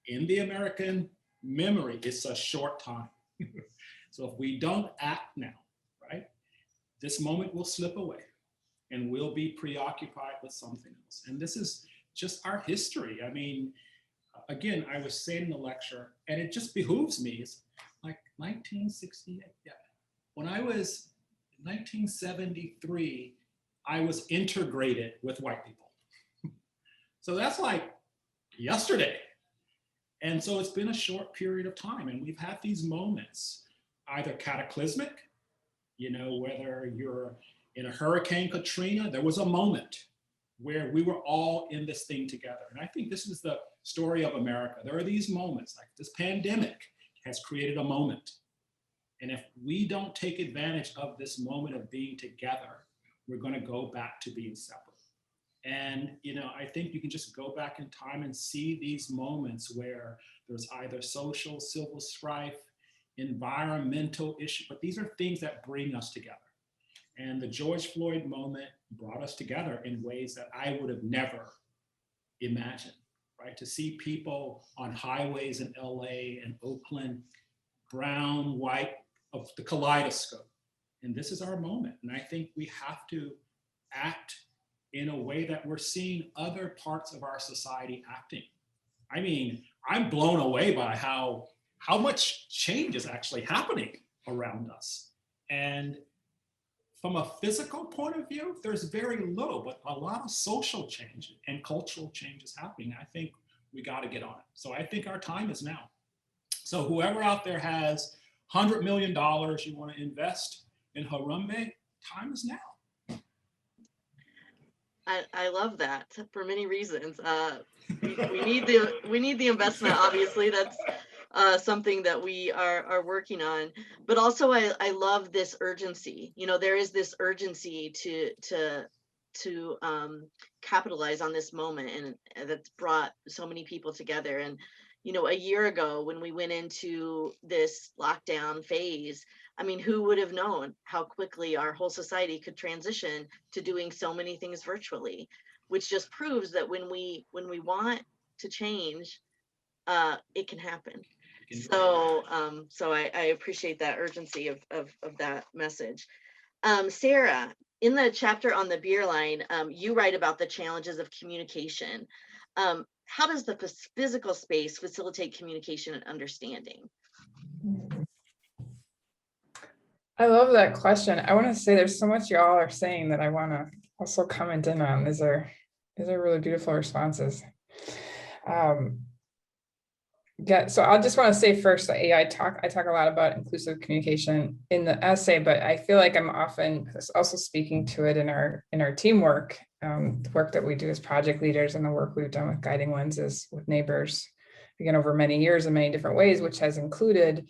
in the American memory, it's a short time. So if we don't act now, right, this moment will slip away and we'll be preoccupied with something else. And this is just our history. I mean, again, I was saying in the lecture, and it just behooves me, it's like 1968, yeah. When I was 1973, I was integrated with white people. So that's like yesterday. And so it's been a short period of time, and we've had these moments, either cataclysmic, you know, whether you're in a Hurricane Katrina, there was a moment where we were all in this thing together. And I think this is the story of America. There are these moments, like this pandemic has created a moment. And if we don't take advantage of this moment of being together, we're going to go back to being separate. And, you know, I think you can just go back in time and see these moments where there's either social, civil strife, environmental issue, but these are things that bring us together. And the George Floyd moment, brought us together in ways that I would have never imagined, right? To see people on highways in LA and Oakland, brown, white, of the kaleidoscope. And this is our moment. And I think we have to act in a way that we're seeing other parts of our society acting. I mean, I'm blown away by how much change is actually happening around us. And from a physical point of view, there's very little, but a lot of social change and cultural change is happening. I think we got to get on it. So I think our time is now. So whoever out there has $100 million you want to invest in Harambe, time is now. I love that for many reasons. We need the investment, obviously. That's something that we are working on, but also I love this urgency. You know, there is this urgency to capitalize on this moment, and that's brought so many people together. And you know, a year ago when we went into this lockdown phase, I mean, who would have known how quickly our whole society could transition to doing so many things virtually, which just proves that when we want to change, it can happen. So I appreciate that urgency of that message. Sara, in the chapter on the Beerline, you write about the challenges of communication. How does the physical space facilitate communication and understanding? I love that question. I want to say there's so much y'all are saying that I want to also comment in on. These are really beautiful responses. Yeah, so I just want to say first that I talk a lot about inclusive communication in the essay, but I feel like I'm often also speaking to it in our teamwork, the work that we do as project leaders and the work we've done with Guiding Lenses with neighbors, again, over many years in many different ways, which has included,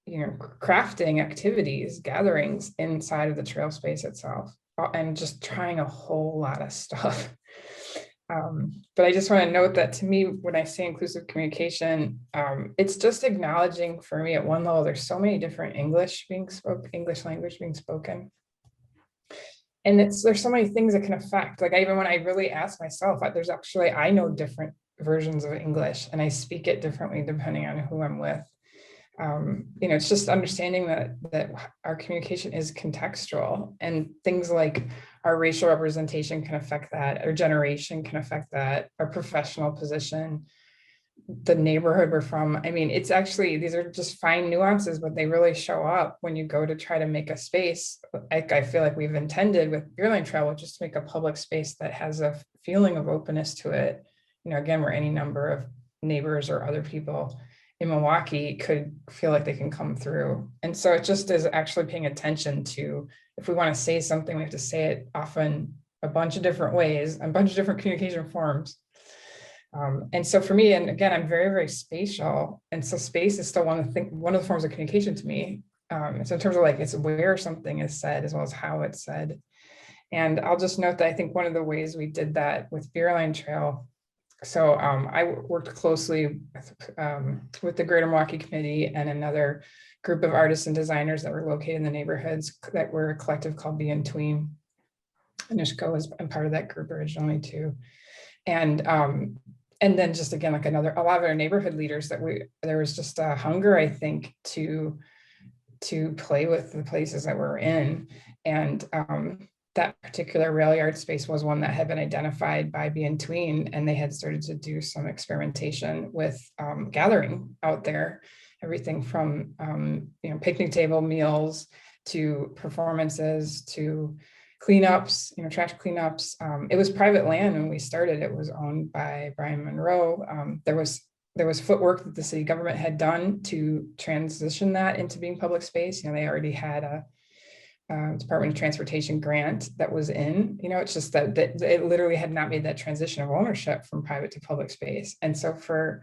you know, crafting activities, gatherings inside of the trail space itself, and just trying a whole lot of stuff. But I just want to note that to me, when I say inclusive communication, it's just acknowledging for me at one level, there's so many different English language being spoken. And there's so many things that can affect, like even when I really ask myself, I know different versions of English and I speak it differently depending on who I'm with. You know, it's just understanding that our communication is contextual, and things like our racial representation can affect that, our generation can affect that, our professional position, the neighborhood we're from. I mean, it's actually, these are just fine nuances, but they really show up when you go to try to make a space, like I feel like we've intended with Beerline Trail, which is to make a public space that has a feeling of openness to it. You know, again, where any number of neighbors or other people in Milwaukee could feel like they can come through. And so it just is actually paying attention to, if we want to say something, we have to say it often a bunch of different ways, a bunch of different communication forms. And so for me, and again, I'm very, very spatial. And so space is still one of the forms of communication to me. So in terms of like, it's where something is said as well as how it's said. And I'll just note that I think one of the ways we did that with Beerline Trail, so I worked closely with the Greater Milwaukee Committee and another group of artists and designers that were located in the neighborhoods that were a collective called Be In Tween. Anishka was part of that group originally too. And then just again, like a lot of our neighborhood leaders there was just a hunger, I think, to play with the places that we're in. And that particular rail yard space was one that had been identified by Be In Tween, and they had started to do some experimentation with gathering out there, everything from you know, picnic table meals to performances to cleanups, you know, trash cleanups. It was private land when we started. It was owned by Brian Monroe. There was footwork that the city government had done to transition that into being public space. You know, they already had a Department of Transportation grant that was in, you know, it's just that it literally had not made that transition of ownership from private to public space. And so for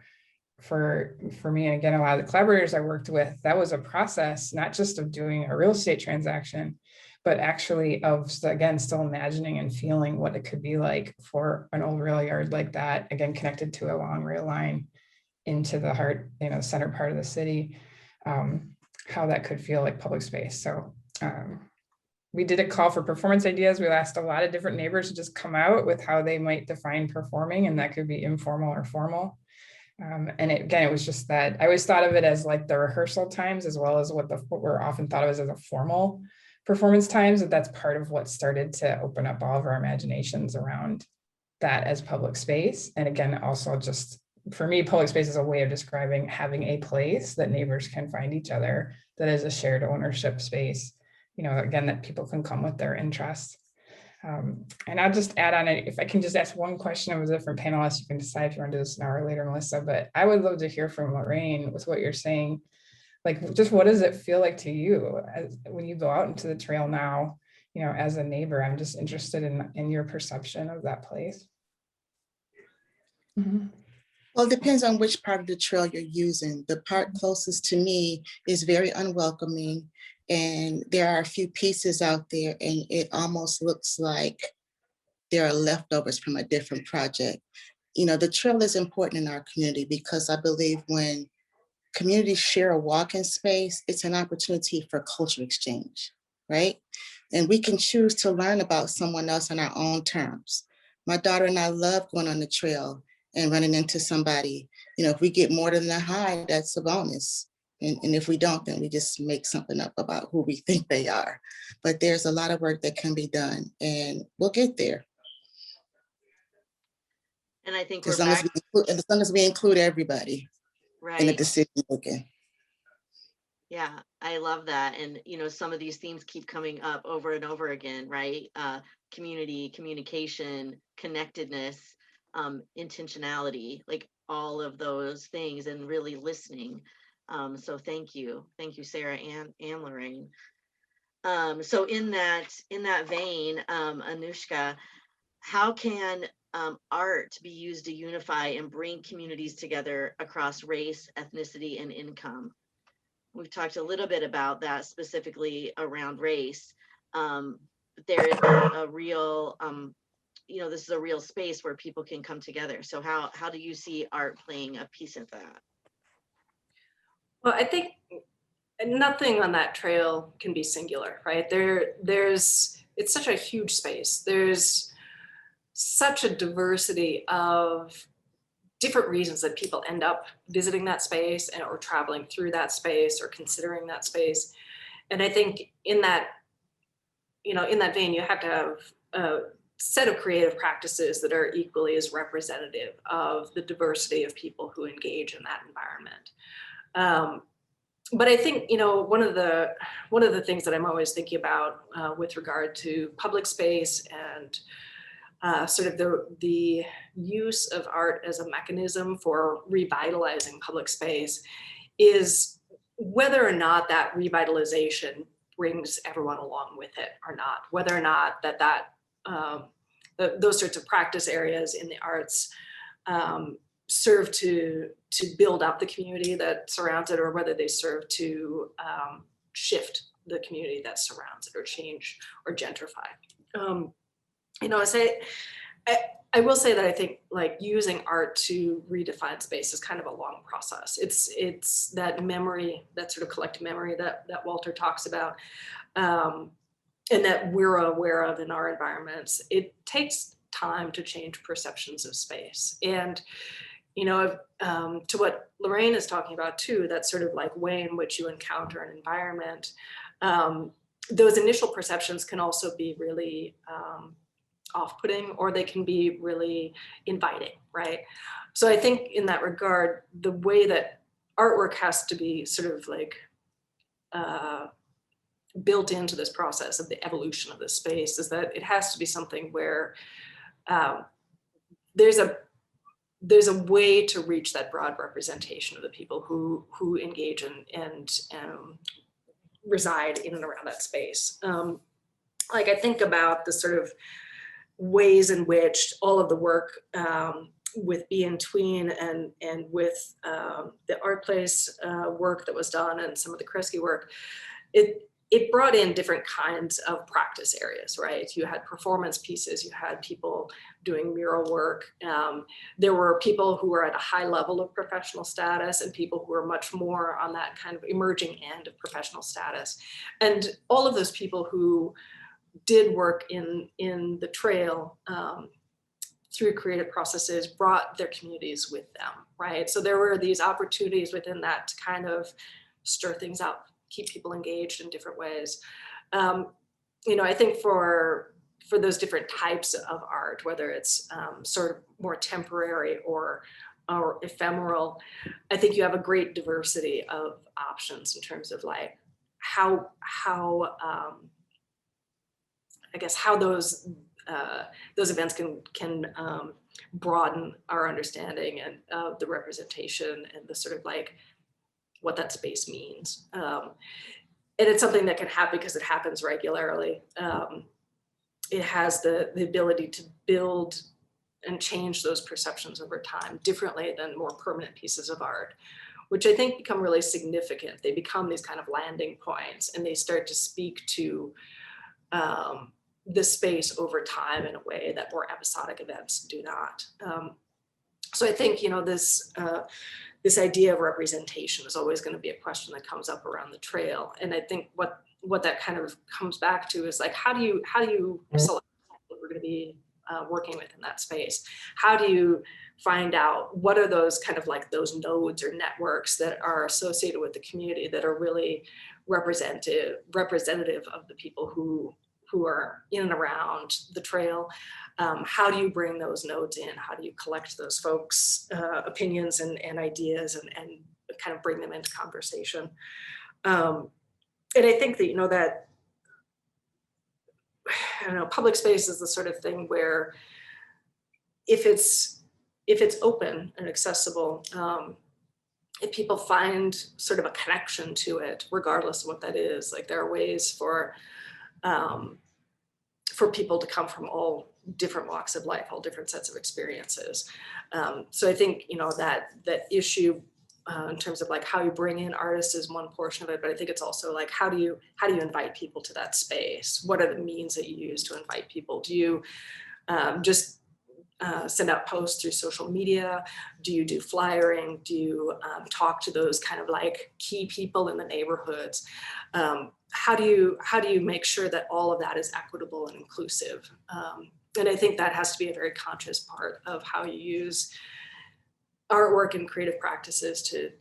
me, and again, a lot of the collaborators I worked with, that was a process, not just of doing a real estate transaction, but actually of, again, still imagining and feeling what it could be like for an old rail yard like that, again, connected to a long rail line into the heart, you know, center part of the city, how that could feel like public space. So we did a call for performance ideas. We asked a lot of different neighbors to just come out with how they might define performing, and that could be informal or formal. And again, it was just that I always thought of it as like the rehearsal times, as well as what we're often thought of as a formal performance times. And that's part of what started to open up all of our imaginations around that as public space. And again, also just for me, public space is a way of describing having a place that neighbors can find each other, that is a shared ownership space, you know, again, that people can come with their interests. And I'll just add on it, if I can just ask one question of a different panelist, you can decide if you want to do this an hour later, Melissa, but I would love to hear from Lorraine with what you're saying. Like, just what does it feel like to you when you go out into the trail now, you know, as a neighbor? I'm just interested in your perception of that place. Mm-hmm. Well, it depends on which part of the trail you're using. The part closest to me is very unwelcoming, and there are a few pieces out there, and it almost looks like there are leftovers from a different project. You know, the trail is important in our community because I believe when communities share a walking space, it's an opportunity for cultural exchange, right? And we can choose to learn about someone else on our own terms. My daughter and I love going on the trail and running into somebody. You know, if we get more than a high, that's a bonus. And if we don't, then we just make something up about who we think they are. But there's a lot of work that can be done, and we'll get there. And I think we're As long as we include everybody in the decision making. Yeah, I love that. And, you know, some of these themes keep coming up over and over again, right? Community, communication, connectedness, intentionality, like all of those things, and really listening. So thank you, Sara and Lorraine. So in that vein, Anushka, how can art be used to unify and bring communities together across race, ethnicity, and income? We've talked a little bit about that specifically around race. But there is a real, you know, this is a real space where people can come together. So how do you see art playing a piece of that? Well, I think nothing on that trail can be singular, right? It's such a huge space. There's such a diversity of different reasons that people end up visiting that space or traveling through that space or considering that space. And I think in that vein, you have to have a set of creative practices that are equally as representative of the diversity of people who engage in that environment. But I think, you know, one of the things that I'm always thinking about with regard to public space and sort of the use of art as a mechanism for revitalizing public space is whether or not that revitalization brings everyone along with it or not, whether or not those sorts of practice areas in the arts serve to build up the community that surrounds it, or whether they serve to shift the community that surrounds it, or change or gentrify. You know, I will say that I think like using art to redefine space is kind of a long process. It's that memory, that sort of collective memory that Walter talks about, and that we're aware of in our environments. It takes time to change perceptions of space. And, you know, to what Lorraine is talking about too, that sort of like way in which you encounter an environment, those initial perceptions can also be really off-putting, or they can be really inviting, right? So I think in that regard, the way that artwork has to be sort of like built into this process of the evolution of the space is that it has to be something where there's a way to reach that broad representation of the people who engage and reside in and around that space. Like I think about the sort of ways in which all of the work with Be in Tween and with the Art Place work that was done and some of the Kresge work, it brought in different kinds of practice areas, right? You had performance pieces, you had people doing mural work. There were people who were at a high level of professional status and people who were much more on that kind of emerging end of professional status. And all of those people who did work in the trail through creative processes brought their communities with them, right? So there were these opportunities within that to kind of stir things up, keep people engaged in different ways. You know, I think for those different types of art, whether it's sort of more temporary or ephemeral, I think you have a great diversity of options in terms of like how I guess how those events can broaden our understanding and the representation and the sort of like what that space means. And it's something that can happen because it happens regularly. It has the ability to build and change those perceptions over time differently than more permanent pieces of art, which I think become really significant. They become these kind of landing points and they start to speak to the space over time in a way that more episodic events do not. So I think, you know, this idea of representation is always going to be a question that comes up around the trail. And I think what that kind of comes back to is like, how do you select what we're going to be working with in that space? How do you find out what are those kind of like those nodes or networks that are associated with the community that are really representative of the people who are in and around the trail? How do you bring those nodes in? How do you collect those folks' opinions and ideas and kind of bring them into conversation? And I think that, you know, that, I don't know, public space is the sort of thing where if it's open and accessible, if people find sort of a connection to it, regardless of what that is, like there are ways for people to come from all different walks of life, all different sets of experiences. So I think, you know, that issue in terms of like how you bring in artists is one portion of it, but I think it's also like, how do you invite people to that space? What are the means that you use to invite people? Do you just send out posts through social media? Do you do flyering? Do you talk to those kind of like key people in the neighborhoods? How do you make sure that all of that is equitable and inclusive? And I think that has to be a very conscious part of how you use artwork and creative practices to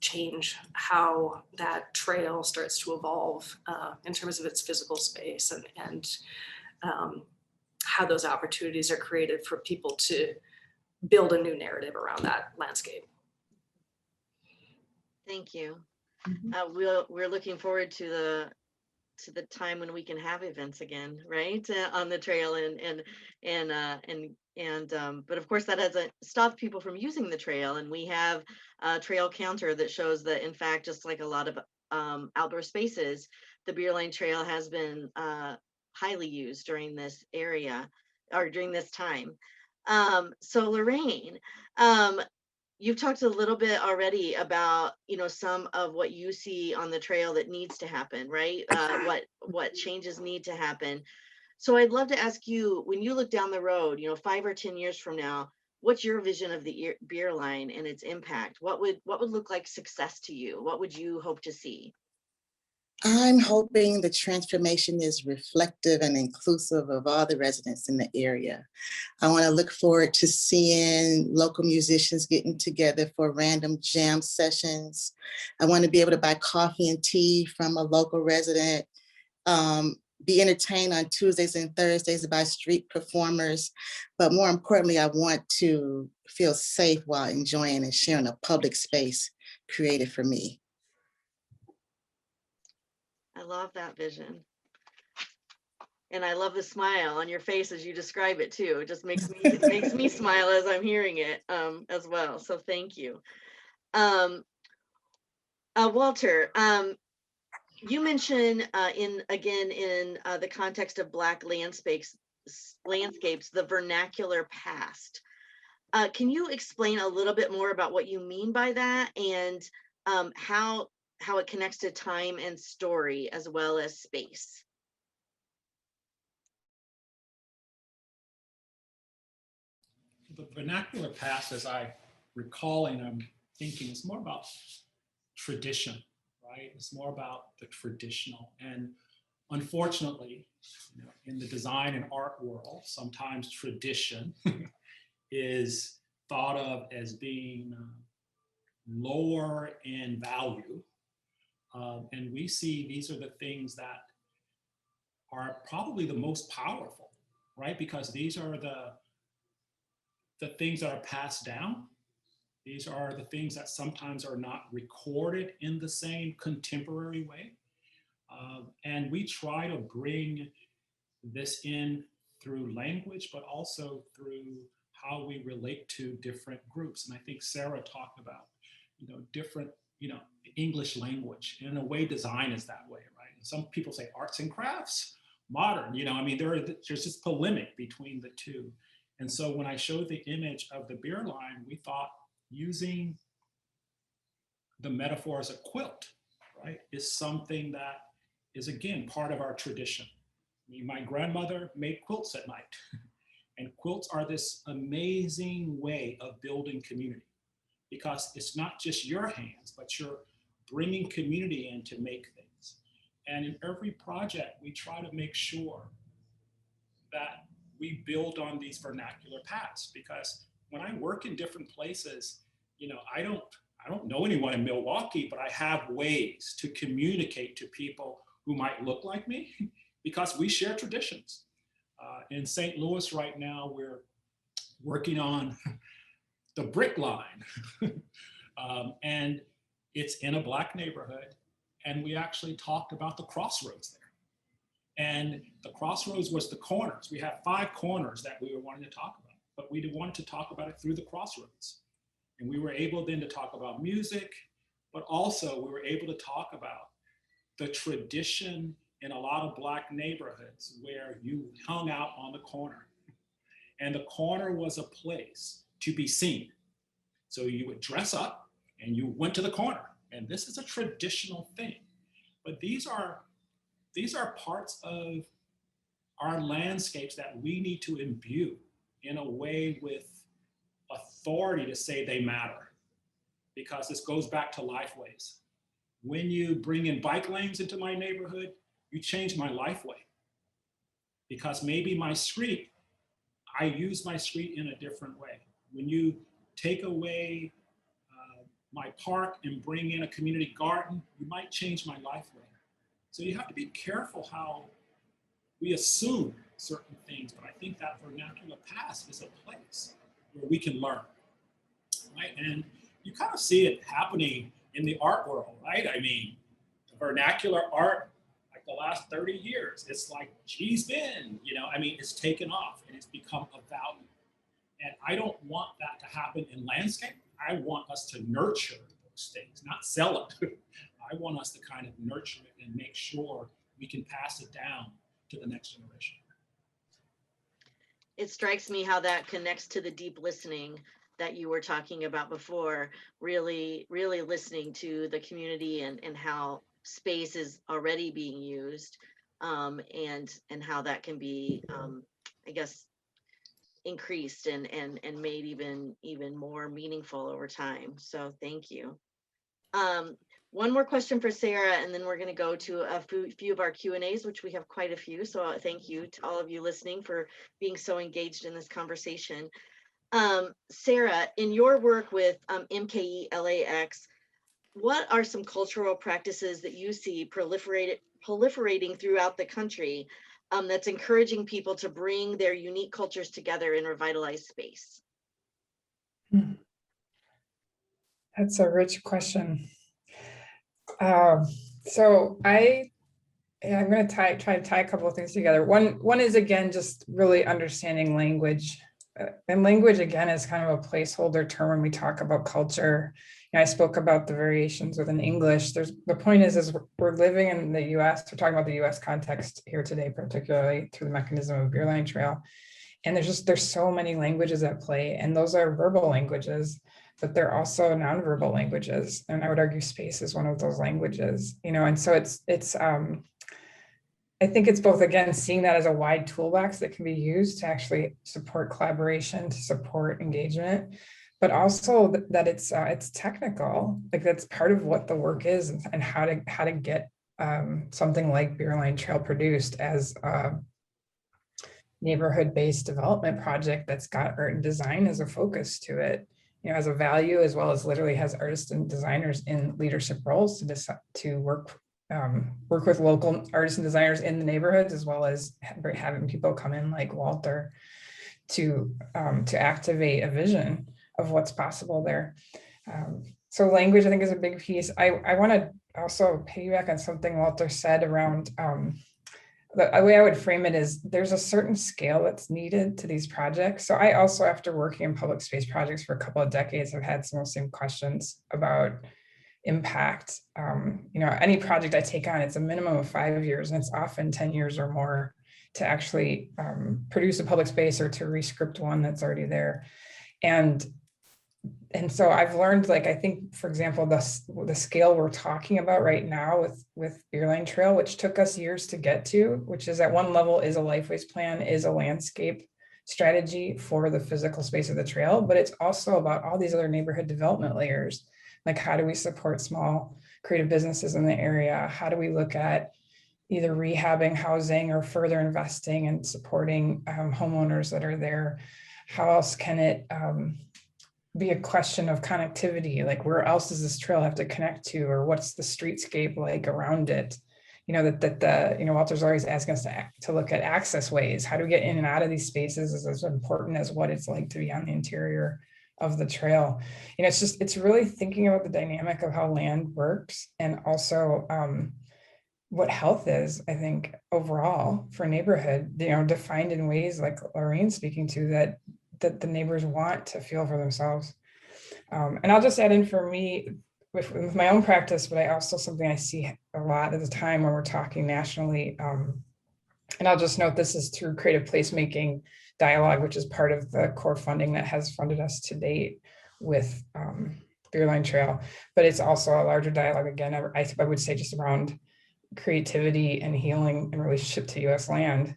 change how that trail starts to evolve in terms of its physical space and how those opportunities are created for people to build a new narrative around that landscape. Thank you. We're looking forward to the time when we can have events again, right, on the trail but of course that hasn't stopped people from using the trail, and we have a trail counter that shows that in fact, just like a lot of outdoor spaces, the Beerline Trail has been highly used during this area or during this time. So Lorraine, you've talked a little bit already about, you know, some of what you see on the trail that needs to happen, right? What changes need to happen. So I'd love to ask you, when you look down the road, you know, 5 or 10 years from now, what's your vision of the Beerline and its impact? What would look like success to you? What would you hope to see? I'm hoping the transformation is reflective and inclusive of all the residents in the area. I want to look forward to seeing local musicians getting together for random jam sessions. I want to be able to buy coffee and tea from a local resident, be entertained on Tuesdays and Thursdays by street performers. But more importantly, I want to feel safe while enjoying and sharing a public space created for me. I love that vision. And I love the smile on your face as you describe it too. It just makes me smile as I'm hearing it as well. So thank you. Walter, you mentioned in the context of Black landscapes, the vernacular past. Can you explain a little bit more about what you mean by that, and how it connects to time and story as well as space? The vernacular past, as I recall and I'm thinking, is more about tradition, right? It's more about the traditional. And Unfortunately, in the design and art world, sometimes tradition is thought of as being lower in value. And we see these are the things that are probably the most powerful, right? Because these are the things that are passed down. These are the things that sometimes are not recorded in the same contemporary way. And we try to bring this in through language, but also through how we relate to different groups. And I think Sara talked about, different, English language. And in a way, design is that way, right? And some people say arts and crafts, modern, there's this polemic between the two. And so when I showed the image of the Beerline, we thought using the metaphor as a quilt, right, is something that is, again, part of our tradition. I mean, my grandmother made quilts at night. And quilts are this amazing way of building community, because it's not just your hands, but you're bringing community in to make things. And in every project, we try to make sure that we build on these vernacular paths, because when I work in different places, I don't know anyone in Milwaukee, but I have ways to communicate to people who might look like me because we share traditions. In St. Louis right now, we're working on the brick line. And it's in a Black neighborhood. And we actually talked about the crossroads there. And the crossroads was the corners. We have 5 corners that we were wanting to talk about, but we wanted to talk about it through the crossroads. And we were able then to talk about music, but also we were able to talk about the tradition in a lot of Black neighborhoods where you hung out on the corner. And the corner was a place to be seen. So you would dress up and you went to the corner. And this is a traditional thing. But these are parts of our landscapes that we need to imbue in a way with authority to say they matter. Because this goes back to Lifeways. When you bring in bike lanes into my neighborhood, you change my lifeway. Because maybe my street, I use my street in a different way. When you take away my park and bring in a community garden, you might change my lifeway. So you have to be careful how we assume certain things, but I think that vernacular past is a place where we can learn, right? And you kind of see it happening in the art world, right? I mean, the vernacular art, like the last 30 years, it's like, geez, Ben, it's taken off and it's become a value. And I don't want that to happen in landscape. I want us to nurture those things, not sell it. I want us to kind of nurture it and make sure we can pass it down to the next generation. It strikes me how that connects to the deep listening that you were talking about before, really listening to the community and how space is already being used, and how that can be, I guess, increased and made even more meaningful over time. So thank you. One more question for Sara, and then we're going to go to a few of our Q&As, which we have quite a few. So thank you to all of you listening for being so engaged in this conversation. Sara, in your work with MKE-LAX, what are some cultural practices that you see proliferating throughout the country that's encouraging people to bring their unique cultures together and revitalize space? That's a rich question. So I'm going to try to tie a couple of things together. One is, again, just really understanding language. And language, again, is kind of a placeholder term when we talk about culture. I spoke about the variations within English. The point is we're living in the US. We're talking about the US context here today, particularly through the mechanism of Beerline Trail. And there's so many languages at play, and those are verbal languages, but they're also nonverbal languages. And I would argue space is one of those languages, and so it's I think it's both, again, seeing that as a wide toolbox that can be used to actually support collaboration, to support engagement, but also that it's technical. Like, that's part of what the work is, and how to get something like Beerline Trail produced as a neighborhood-based development project that's got art and design as a focus to it, you know, as a value, as well as literally has artists and designers in leadership roles to work with local artists and designers in the neighborhoods, as well as having people come in like Walter to activate a vision of what's possible there. So language, I think, is a big piece. I want to also piggyback on something Walter said around the way I would frame it is there's a certain scale that's needed to these projects. So I also, after working in public space projects for a couple of decades, have had some of the same questions about impact. You know, any project I take on, it's a minimum of 5 years, and it's often 10 years or more to actually produce a public space or to re-script one that's already there. And so I've learned, like, I think, for example, the scale we're talking about right now with Beerline Trail, which took us years to get to, which is at one level is a Lifeways plan, is a landscape strategy for the physical space of the trail, but it's also about all these other neighborhood development layers. Like, how do we support small creative businesses in the area? How do we look at either rehabbing housing or further investing and supporting homeowners that are there? How else can it be a question of connectivity? Like, where else does this trail have to connect to, or what's the streetscape like around it? You know, you know, Walter's always asking us to look at access ways. How do we get in and out of these spaces is as important as what it's like to be on the interior of the trail. You know, it's really thinking about the dynamic of how land works, and also what health is, I think, overall for neighborhood, you know, defined in ways like Lorraine's speaking to, that the neighbors want to feel for themselves. And I'll just add in, for me, with my own practice, but I also, something I see a lot at the time when we're talking nationally, and I'll just note this is through creative placemaking dialogue, which is part of the core funding that has funded us to date with Beerline Trail, but it's also a larger dialogue, again, I would say, just around creativity and healing in relationship to US land.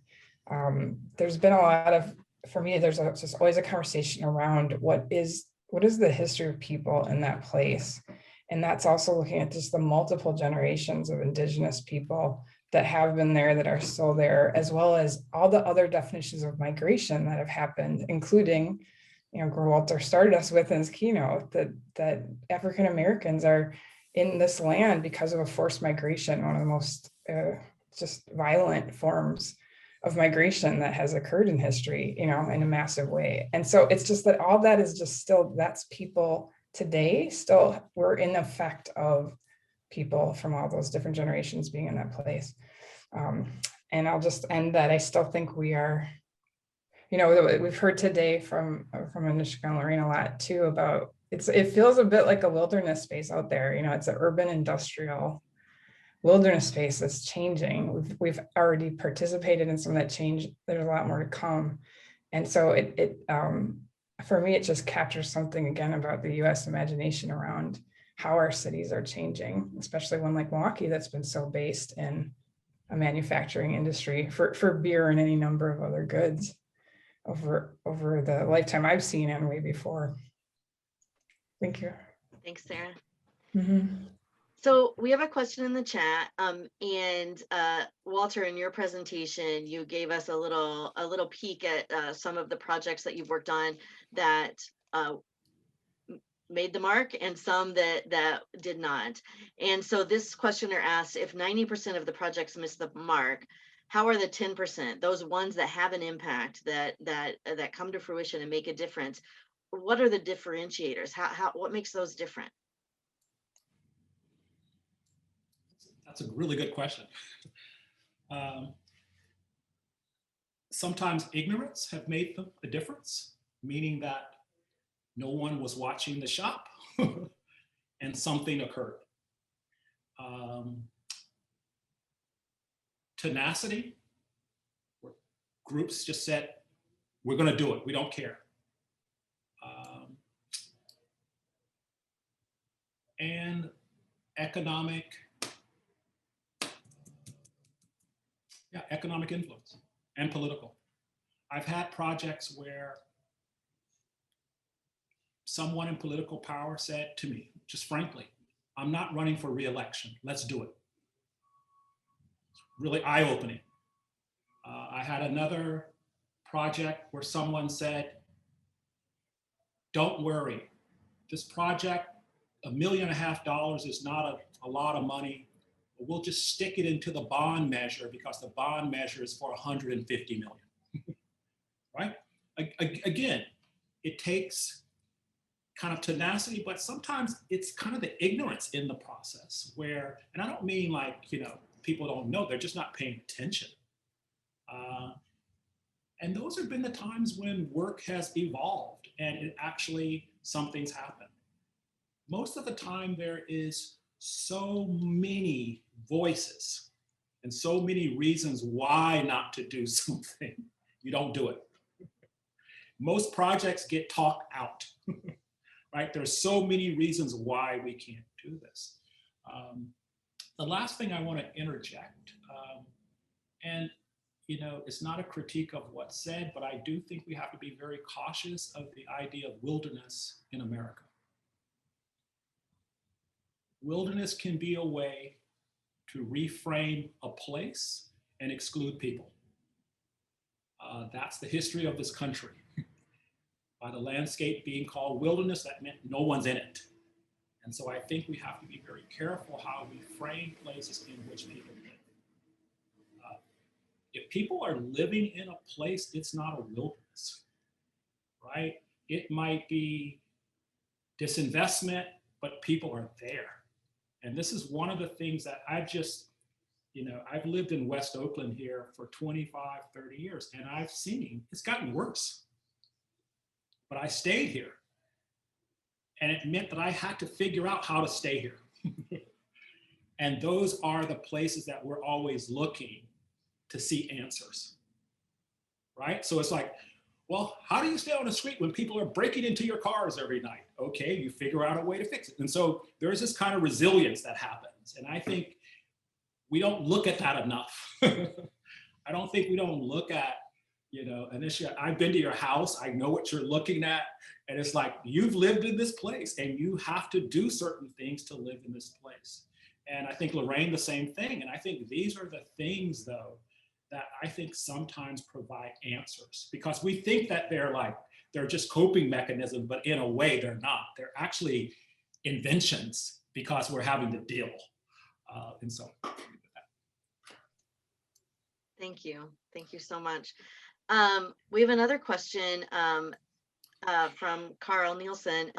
There's been a lot of, for me, there's just always a conversation around what is the history of people in that place. And that's also looking at just the multiple generations of Indigenous people that have been there, that are still there, as well as all the other definitions of migration that have happened, including, you know, Walter started us with in his keynote, that African Americans are in this land because of a forced migration, one of the most just violent forms of migration that has occurred in history, you know, in a massive way. And so it's just that all that is just still, that's people today, still we're in effect of people from all those different generations being in that place. And I'll just end that I still think we are, you know, we've heard today from Anishka and Lorraine a lot too about, it feels a bit like a wilderness space out there. You know, it's an urban industrial wilderness space that's changing. We've already participated in some of that change. There's a lot more to come. And so for me, it just captures something again about the US imagination around how our cities are changing, especially one like Milwaukee that's been so based in a manufacturing industry for beer and any number of other goods over the lifetime I've seen and way before. Thank you. Thanks, Sarah. Mm-hmm. So we have a question in the chat, and Walter, in your presentation, you gave us a little peek at some of the projects that you've worked on that made the mark, and some that did not. And so this questioner asked, if 90% of the projects miss the mark, how are the 10%, those ones that have an impact, that come to fruition and make a difference? What are the differentiators? What makes those different? That's a really good question. Sometimes ignorance have made a difference, meaning that no one was watching the shop and something occurred. Tenacity, where groups just said, we're going to do it, we don't care. And economic influence and political. I've had projects where someone in political power said to me, just frankly, I'm not running for re-election, let's do it. really eye-opening. I had another project where someone said, don't worry, this project, $1.5 million is not a lot of money. We'll just stick it into the bond measure because the bond measure is for 150 million, right? Again, it takes kind of tenacity, but sometimes it's kind of the ignorance in the process where, and I don't mean like, you know, people don't know, they're just not paying attention. And those have been the times when work has evolved and it actually, something's happened. Most of the time there is so many voices and so many reasons why not to do something. You don't do it. Most projects get talked out, right? There's so many reasons why we can't do this. The last thing I want to interject, and you know, it's not a critique of what's said, but I do think we have to be very cautious of the idea of wilderness in America. Wilderness can be a way to reframe a place and exclude people. That's the history of this country. By the landscape being called wilderness, that meant no one's in it. And so I think we have to be very careful how we frame places in which people live. If people are living in a place, it's not a wilderness, right? It might be disinvestment, but people are there. And this is one of the things that I've just, you know, I've lived in West Oakland here for 25, 30 years, and I've seen it's gotten worse. But I stayed here. And it meant that I had to figure out how to stay here. And those are the places that we're always looking to see answers, right? So it's like, well, how do you stay on the street when people are breaking into your cars every night? Okay, you figure out a way to fix it. And so there's this kind of resilience that happens. And I think we don't look at that enough. I don't think we don't look at, you know, initially, I've been to your house, I know what you're looking at, and it's like, you've lived in this place and you have to do certain things to live in this place. And I think Lorraine, the same thing. And I think these are the things though, that I think sometimes provide answers, because we think that they're just coping mechanisms, but in a way they're not. They're actually inventions because we're having to deal. And so. Thank you. Thank you so much. We have another question from Carl Nielsen.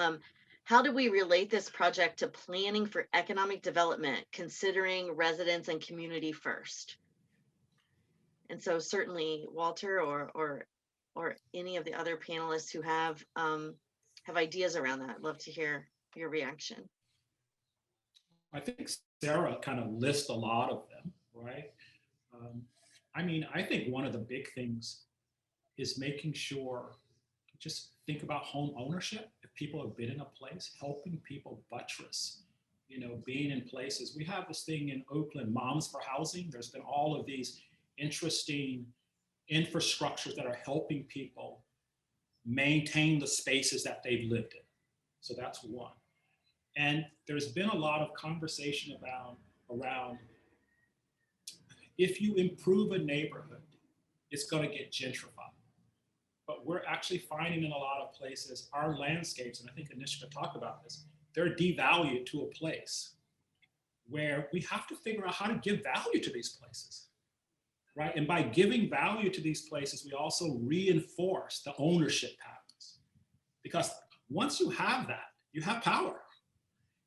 How do we relate this project to planning for economic development, considering residents and community first? And so certainly Walter or any of the other panelists who have ideas around that, I'd love to hear your reaction. I think Sara kind of lists a lot of them, right? I mean, I think one of the big things is making sure, just think about home ownership. If people have been in a place, helping people buttress, you know, being in places. We have this thing in Oakland, Moms for Housing. There's been all of these interesting infrastructures that are helping people maintain the spaces that they've lived in. So that's one. And there's been a lot of conversation around if you improve a neighborhood, it's going to get gentrified. But we're actually finding in a lot of places, our landscapes, and I think Anishka talked about this, they're devalued to a place where we have to figure out how to give value to these places, right? And by giving value to these places, we also reinforce the ownership patterns. Because once you have that, you have power.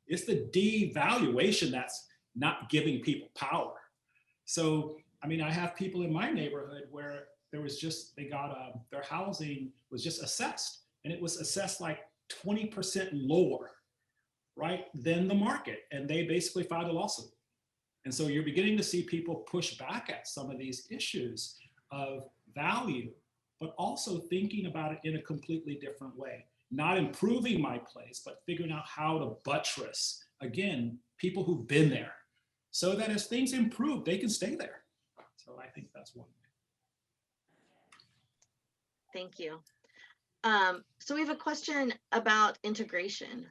It's the devaluation that's not giving people power. So, I mean, I have people in my neighborhood where there was just, they got, their housing was just assessed, and it was assessed like 20% lower, right, than the market. And they basically filed a lawsuit. And so you're beginning to see people push back at some of these issues of value, but also thinking about it in a completely different way. Not improving my place, but figuring out how to buttress, again, people who've been there, so that as things improve, they can stay there. So I think that's one thing. Thank you. So we have a question about integration.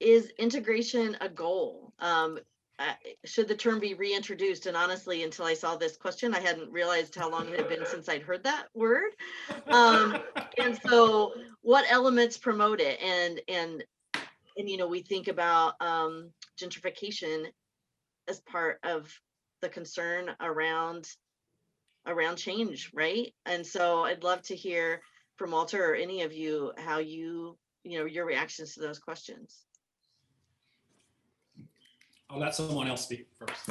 Is integration a goal? should the term be reintroduced? And honestly, until I saw this question, I hadn't realized how long it had been since I'd heard that word. And so what elements promote it? And you know, we think about gentrification as part of the concern around change, right? And so I'd love to hear from Walter or any of you how you know, your reactions to those questions. I'll let someone else speak first.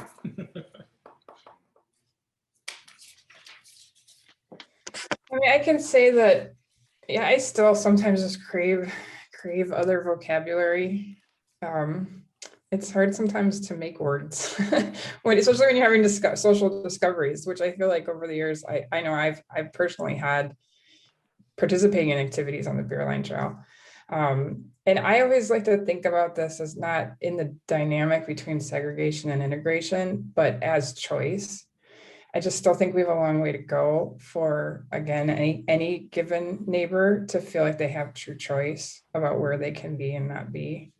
I mean, I can say that, yeah, I still sometimes just crave other vocabulary. It's hard sometimes to make words, especially when you're having social discoveries, which I feel like over the years, I know I've personally had participating in activities on the Beerline Trail. And I always like to think about this as not in the dynamic between segregation and integration, but as choice. I just still think we have a long way to go for, again, any given neighbor to feel like they have true choice about where they can be and not be.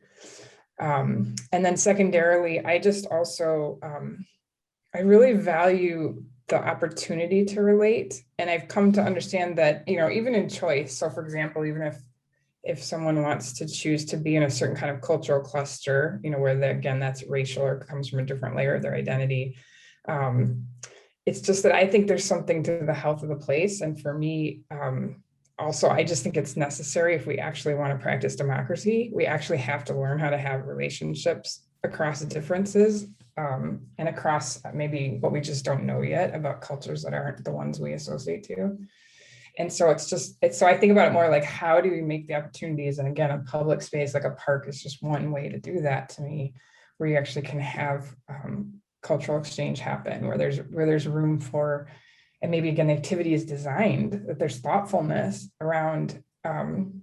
And then secondarily, I just also, I really value the opportunity to relate. And I've come to understand that, you know, even in choice, so for example, even if someone wants to choose to be in a certain kind of cultural cluster, you know, where again, that's racial or comes from a different layer of their identity. It's just that I think there's something to the health of the place. And for me, also, I just think it's necessary if we actually want to practice democracy, we actually have to learn how to have relationships across differences and across maybe what we just don't know yet about cultures that aren't the ones we associate to. And so so I think about it more like, how do we make the opportunities? And again, a public space like a park is just one way to do that to me, where you actually can have cultural exchange happen, where there's room for, and maybe again, the activity is designed that there's thoughtfulness around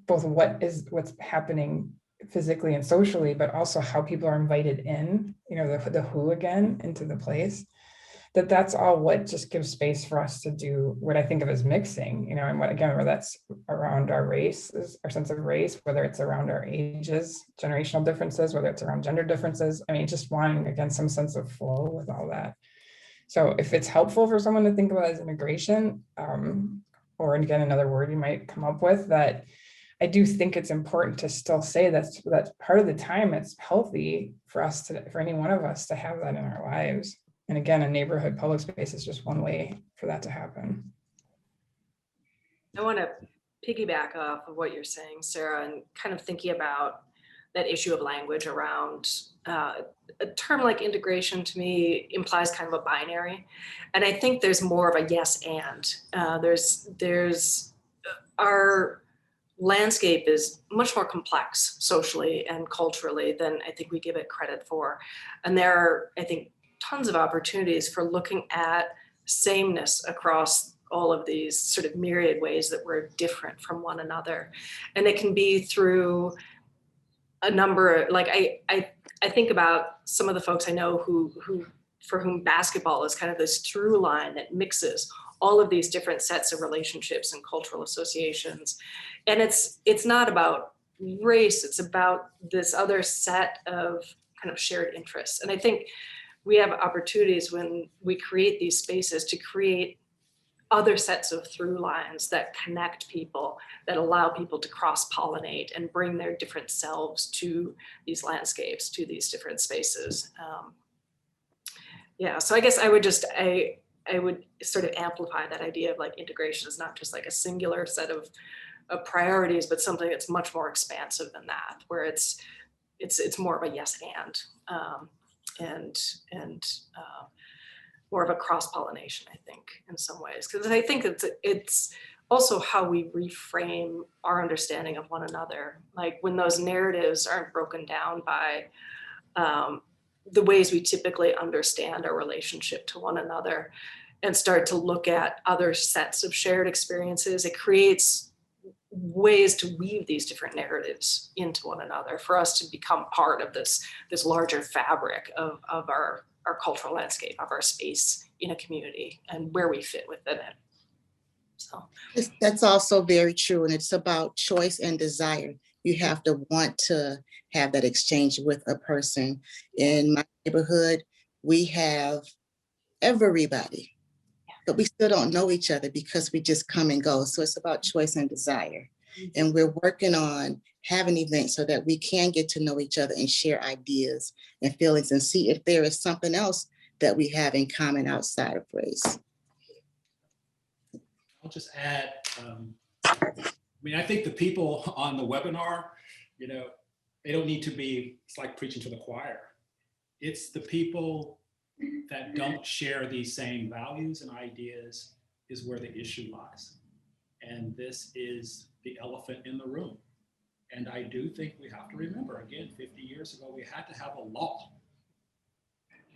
both what's happening physically and socially, but also how people are invited in, you know, the who again into the place. That's all what just gives space for us to do what I think of as mixing, you know, and what, again, where that's around our race, our sense of race, whether it's around our ages, generational differences, whether it's around gender differences. I mean, just wanting, again, some sense of flow with all that. So if it's helpful for someone to think about as integration, or again, another word you might come up with, that I do think it's important to still say that's part of the time it's healthy for any one of us to have that in our lives. And again, a neighborhood public space is just one way for that to happen. I want to piggyback off of what you're saying, Sarah, and kind of thinking about that issue of language around a term like integration. To me implies kind of a binary. And I think there's more of a yes and. There's our landscape is much more complex socially and culturally than I think we give it credit for. And there are, I think, tons of opportunities for looking at sameness across all of these sort of myriad ways that we're different from one another. And it can be through a number, like I think about some of the folks I know who for whom basketball is kind of this through line that mixes all of these different sets of relationships and cultural associations. And it's not about race, it's about this other set of kind of shared interests. And I think we have opportunities when we create these spaces to create other sets of through lines that connect people, that allow people to cross-pollinate and bring their different selves to these landscapes, to these different spaces. Yeah, so I guess I would sort of amplify that idea of like integration is not just like a singular set of priorities, but something that's much more expansive than that, where it's more of a yes and more of a cross-pollination, I think, in some ways. Because I think it's also how we reframe our understanding of one another. Like when those narratives aren't broken down by the ways we typically understand our relationship to one another and start to look at other sets of shared experiences, it creates ways to weave these different narratives into one another for us to become part of this larger fabric of our cultural landscape, of our space in a community and where we fit within it. So That's also very true. And it's about choice and desire. You have to want to have that exchange with a person. In my neighborhood, we have everybody, but we still don't know each other because we just come and go. So it's about choice and desire. And we're working on having events so that we can get to know each other and share ideas and feelings and see if there is something else that we have in common outside of race. I'll just add, I think the people on the webinar, they don't need to be, it's like preaching to the choir. It's the people that don't share these same values and ideas is where the issue lies. And this is the elephant in the room. And I do think we have to remember, again, 50 years ago, we had to have a law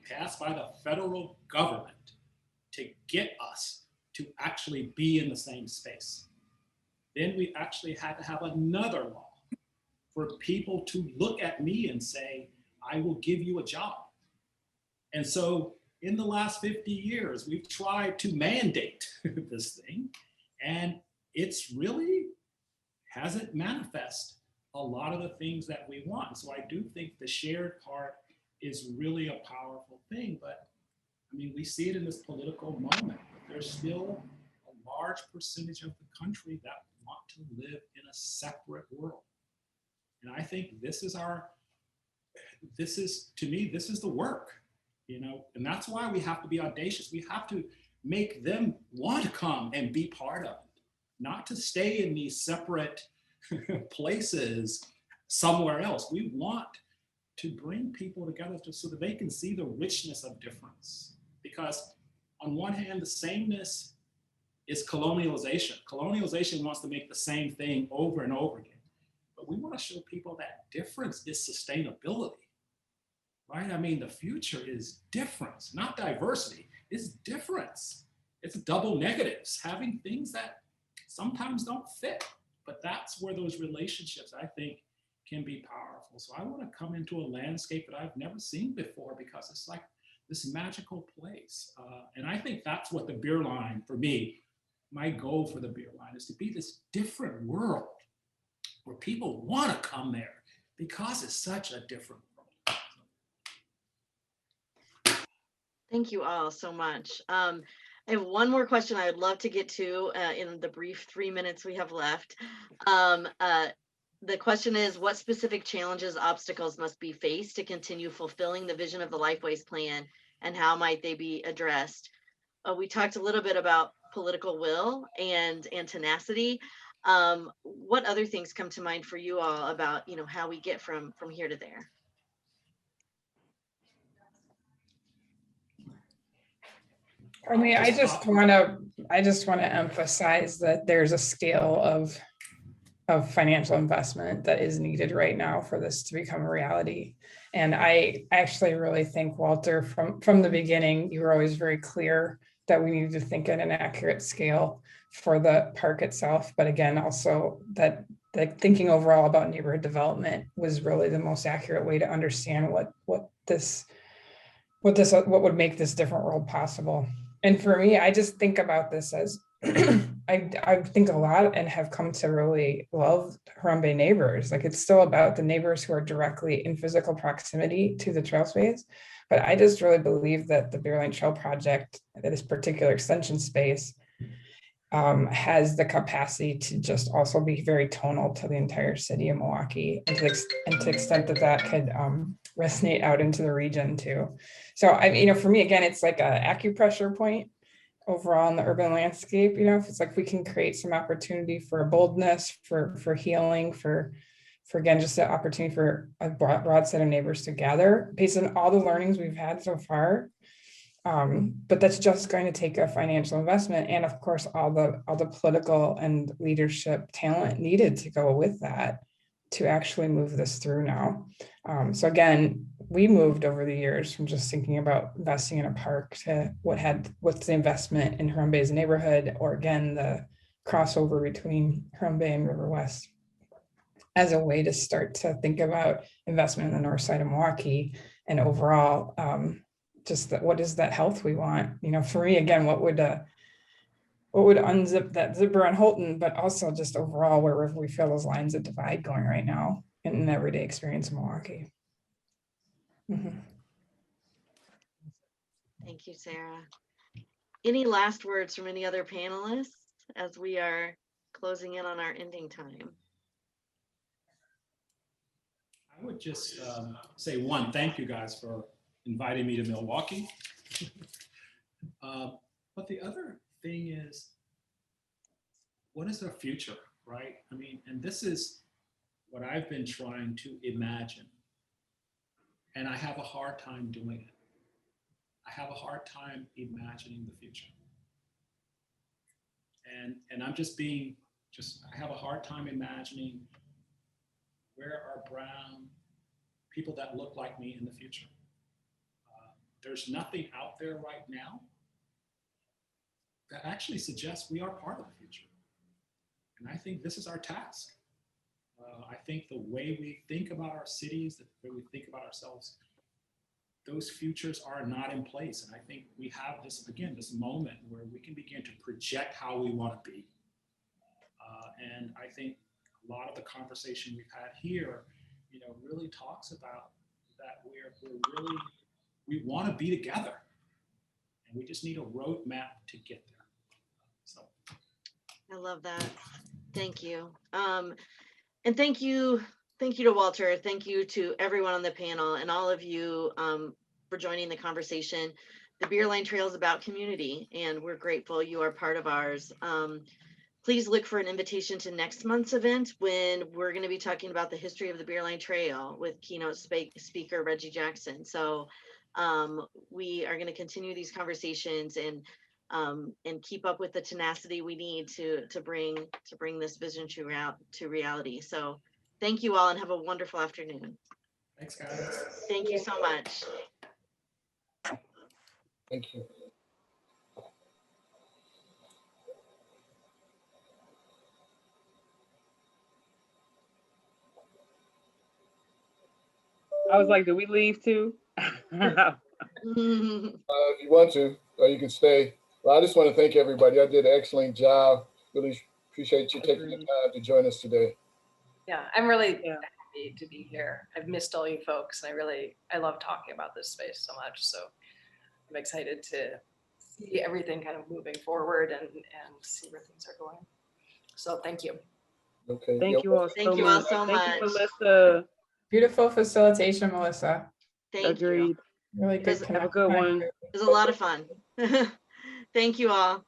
passed by the federal government to get us to actually be in the same space. Then we actually had to have another law for people to look at me and say, I will give you a job. And so in the last 50 years, we've tried to mandate this thing, and it's really hasn't manifest a lot of the things that we want. So I do think the shared part is really a powerful thing, but we see it in this political moment. There's still a large percentage of the country that want to live in a separate world. And I think this is the work, and that's why we have to be audacious. We have to make them want to come and be part of it, not to stay in these separate places somewhere else. We want to bring people together just so that they can see the richness of difference. Because on one hand, the sameness is colonialization. Colonialization wants to make the same thing over and over again. But we want to show people that difference is sustainability, right? The future is difference, not diversity. It's difference. It's double negatives, having things that sometimes don't fit. But that's where those relationships, I think, can be powerful. So I want to come into a landscape that I've never seen before because it's like this magical place. And I think that's what the Beerline, for me, my goal for the Beerline is to be this different world where people want to come there because it's such a different world. Thank you all so much. I have one more question I would love to get to in the brief 3 minutes we have left. The question is, what specific challenges, obstacles must be faced to continue fulfilling the vision of the Lifeways Plan, and how might they be addressed? We talked a little bit about political will and tenacity. What other things come to mind for you all about, how we get from here to there? I just want to emphasize that there's a scale of financial investment that is needed right now for this to become a reality. And I actually really think, Walter, from the beginning, you were always very clear that we needed to think at an accurate scale for the park itself. But again, also that thinking overall about neighborhood development was really the most accurate way to understand what would make this different world possible. And for me, I just think about this as I think a lot and have come to really love Harambe neighbors. Like, it's still about the neighbors who are directly in physical proximity to the trail space. But I just really believe that the Beerline Trail project, this particular extension space, has the capacity to just also be very tonal to the entire city of Milwaukee, and to the extent that could resonate out into the region too. So for me, again, it's like an acupressure point overall in the urban landscape. If it's like we can create some opportunity for boldness, for healing, for again, just the opportunity for a broad set of neighbors to gather based on all the learnings we've had so far. But that's just going to take a financial investment, and of course, all the political and leadership talent needed to go with that to actually move this through now. So again, we moved over the years from just thinking about investing in a park to what's the investment in Harambe's neighborhood, or again, the crossover between Harambe and River West, as a way to start to think about investment in the north side of Milwaukee and overall, just what is that health we want? For me, again, what would what would unzip that zipper on Holton, but also just overall wherever we feel those lines of divide going right now in an everyday experience in Milwaukee. Mhm. Thank you, Sarah. Any last words from any other panelists as we are closing in on our ending time? I would just say one, thank you guys for inviting me to Milwaukee. But the other thing is, what is our future, right? I mean, and this is what I've been trying to imagine. And I have a hard time doing it. I have a hard time imagining the future. And I'm just being, I have a hard time imagining where are brown people that look like me in the future. There's nothing out there right now that actually suggests we are part of the future. And I think this is our task. I think the way we think about our cities, the way we think about ourselves, those futures are not in place. And I think we have this, again, this moment where we can begin to project how we want to be. And I think a lot of the conversation we've had here, really talks about that we want to be together. And we just need a roadmap to get there. So. I love that. Thank you. And thank you to Walter. Thank you to everyone on the panel and all of you for joining the conversation. The Beerline Trail is about community, and we're grateful you are part of ours. Please look for an invitation to next month's event when we're going to be talking about the history of the Beerline Trail with keynote speaker Reggie Jackson. So we are going to continue these conversations and keep up with the tenacity we need to bring this vision to reality. So thank you all and have a wonderful afternoon. Thanks, guys. Thank you so much. Thank you. I was like, do we leave too? If you want to, or you can stay. Well, I just want to thank everybody. I did an excellent job. Really appreciate you taking the time to join us today. Yeah, I'm really happy to be here. I've missed all you folks, and I love talking about this space so much. So I'm excited to see everything kind of moving forward and see where things are going. So thank you. Okay. Thank you all Thank so you all much. so much. Thank you, Melissa. Beautiful facilitation, Melissa. Thank Agreed. you. Really good. Have a good one. It was a lot of fun. Thank you all.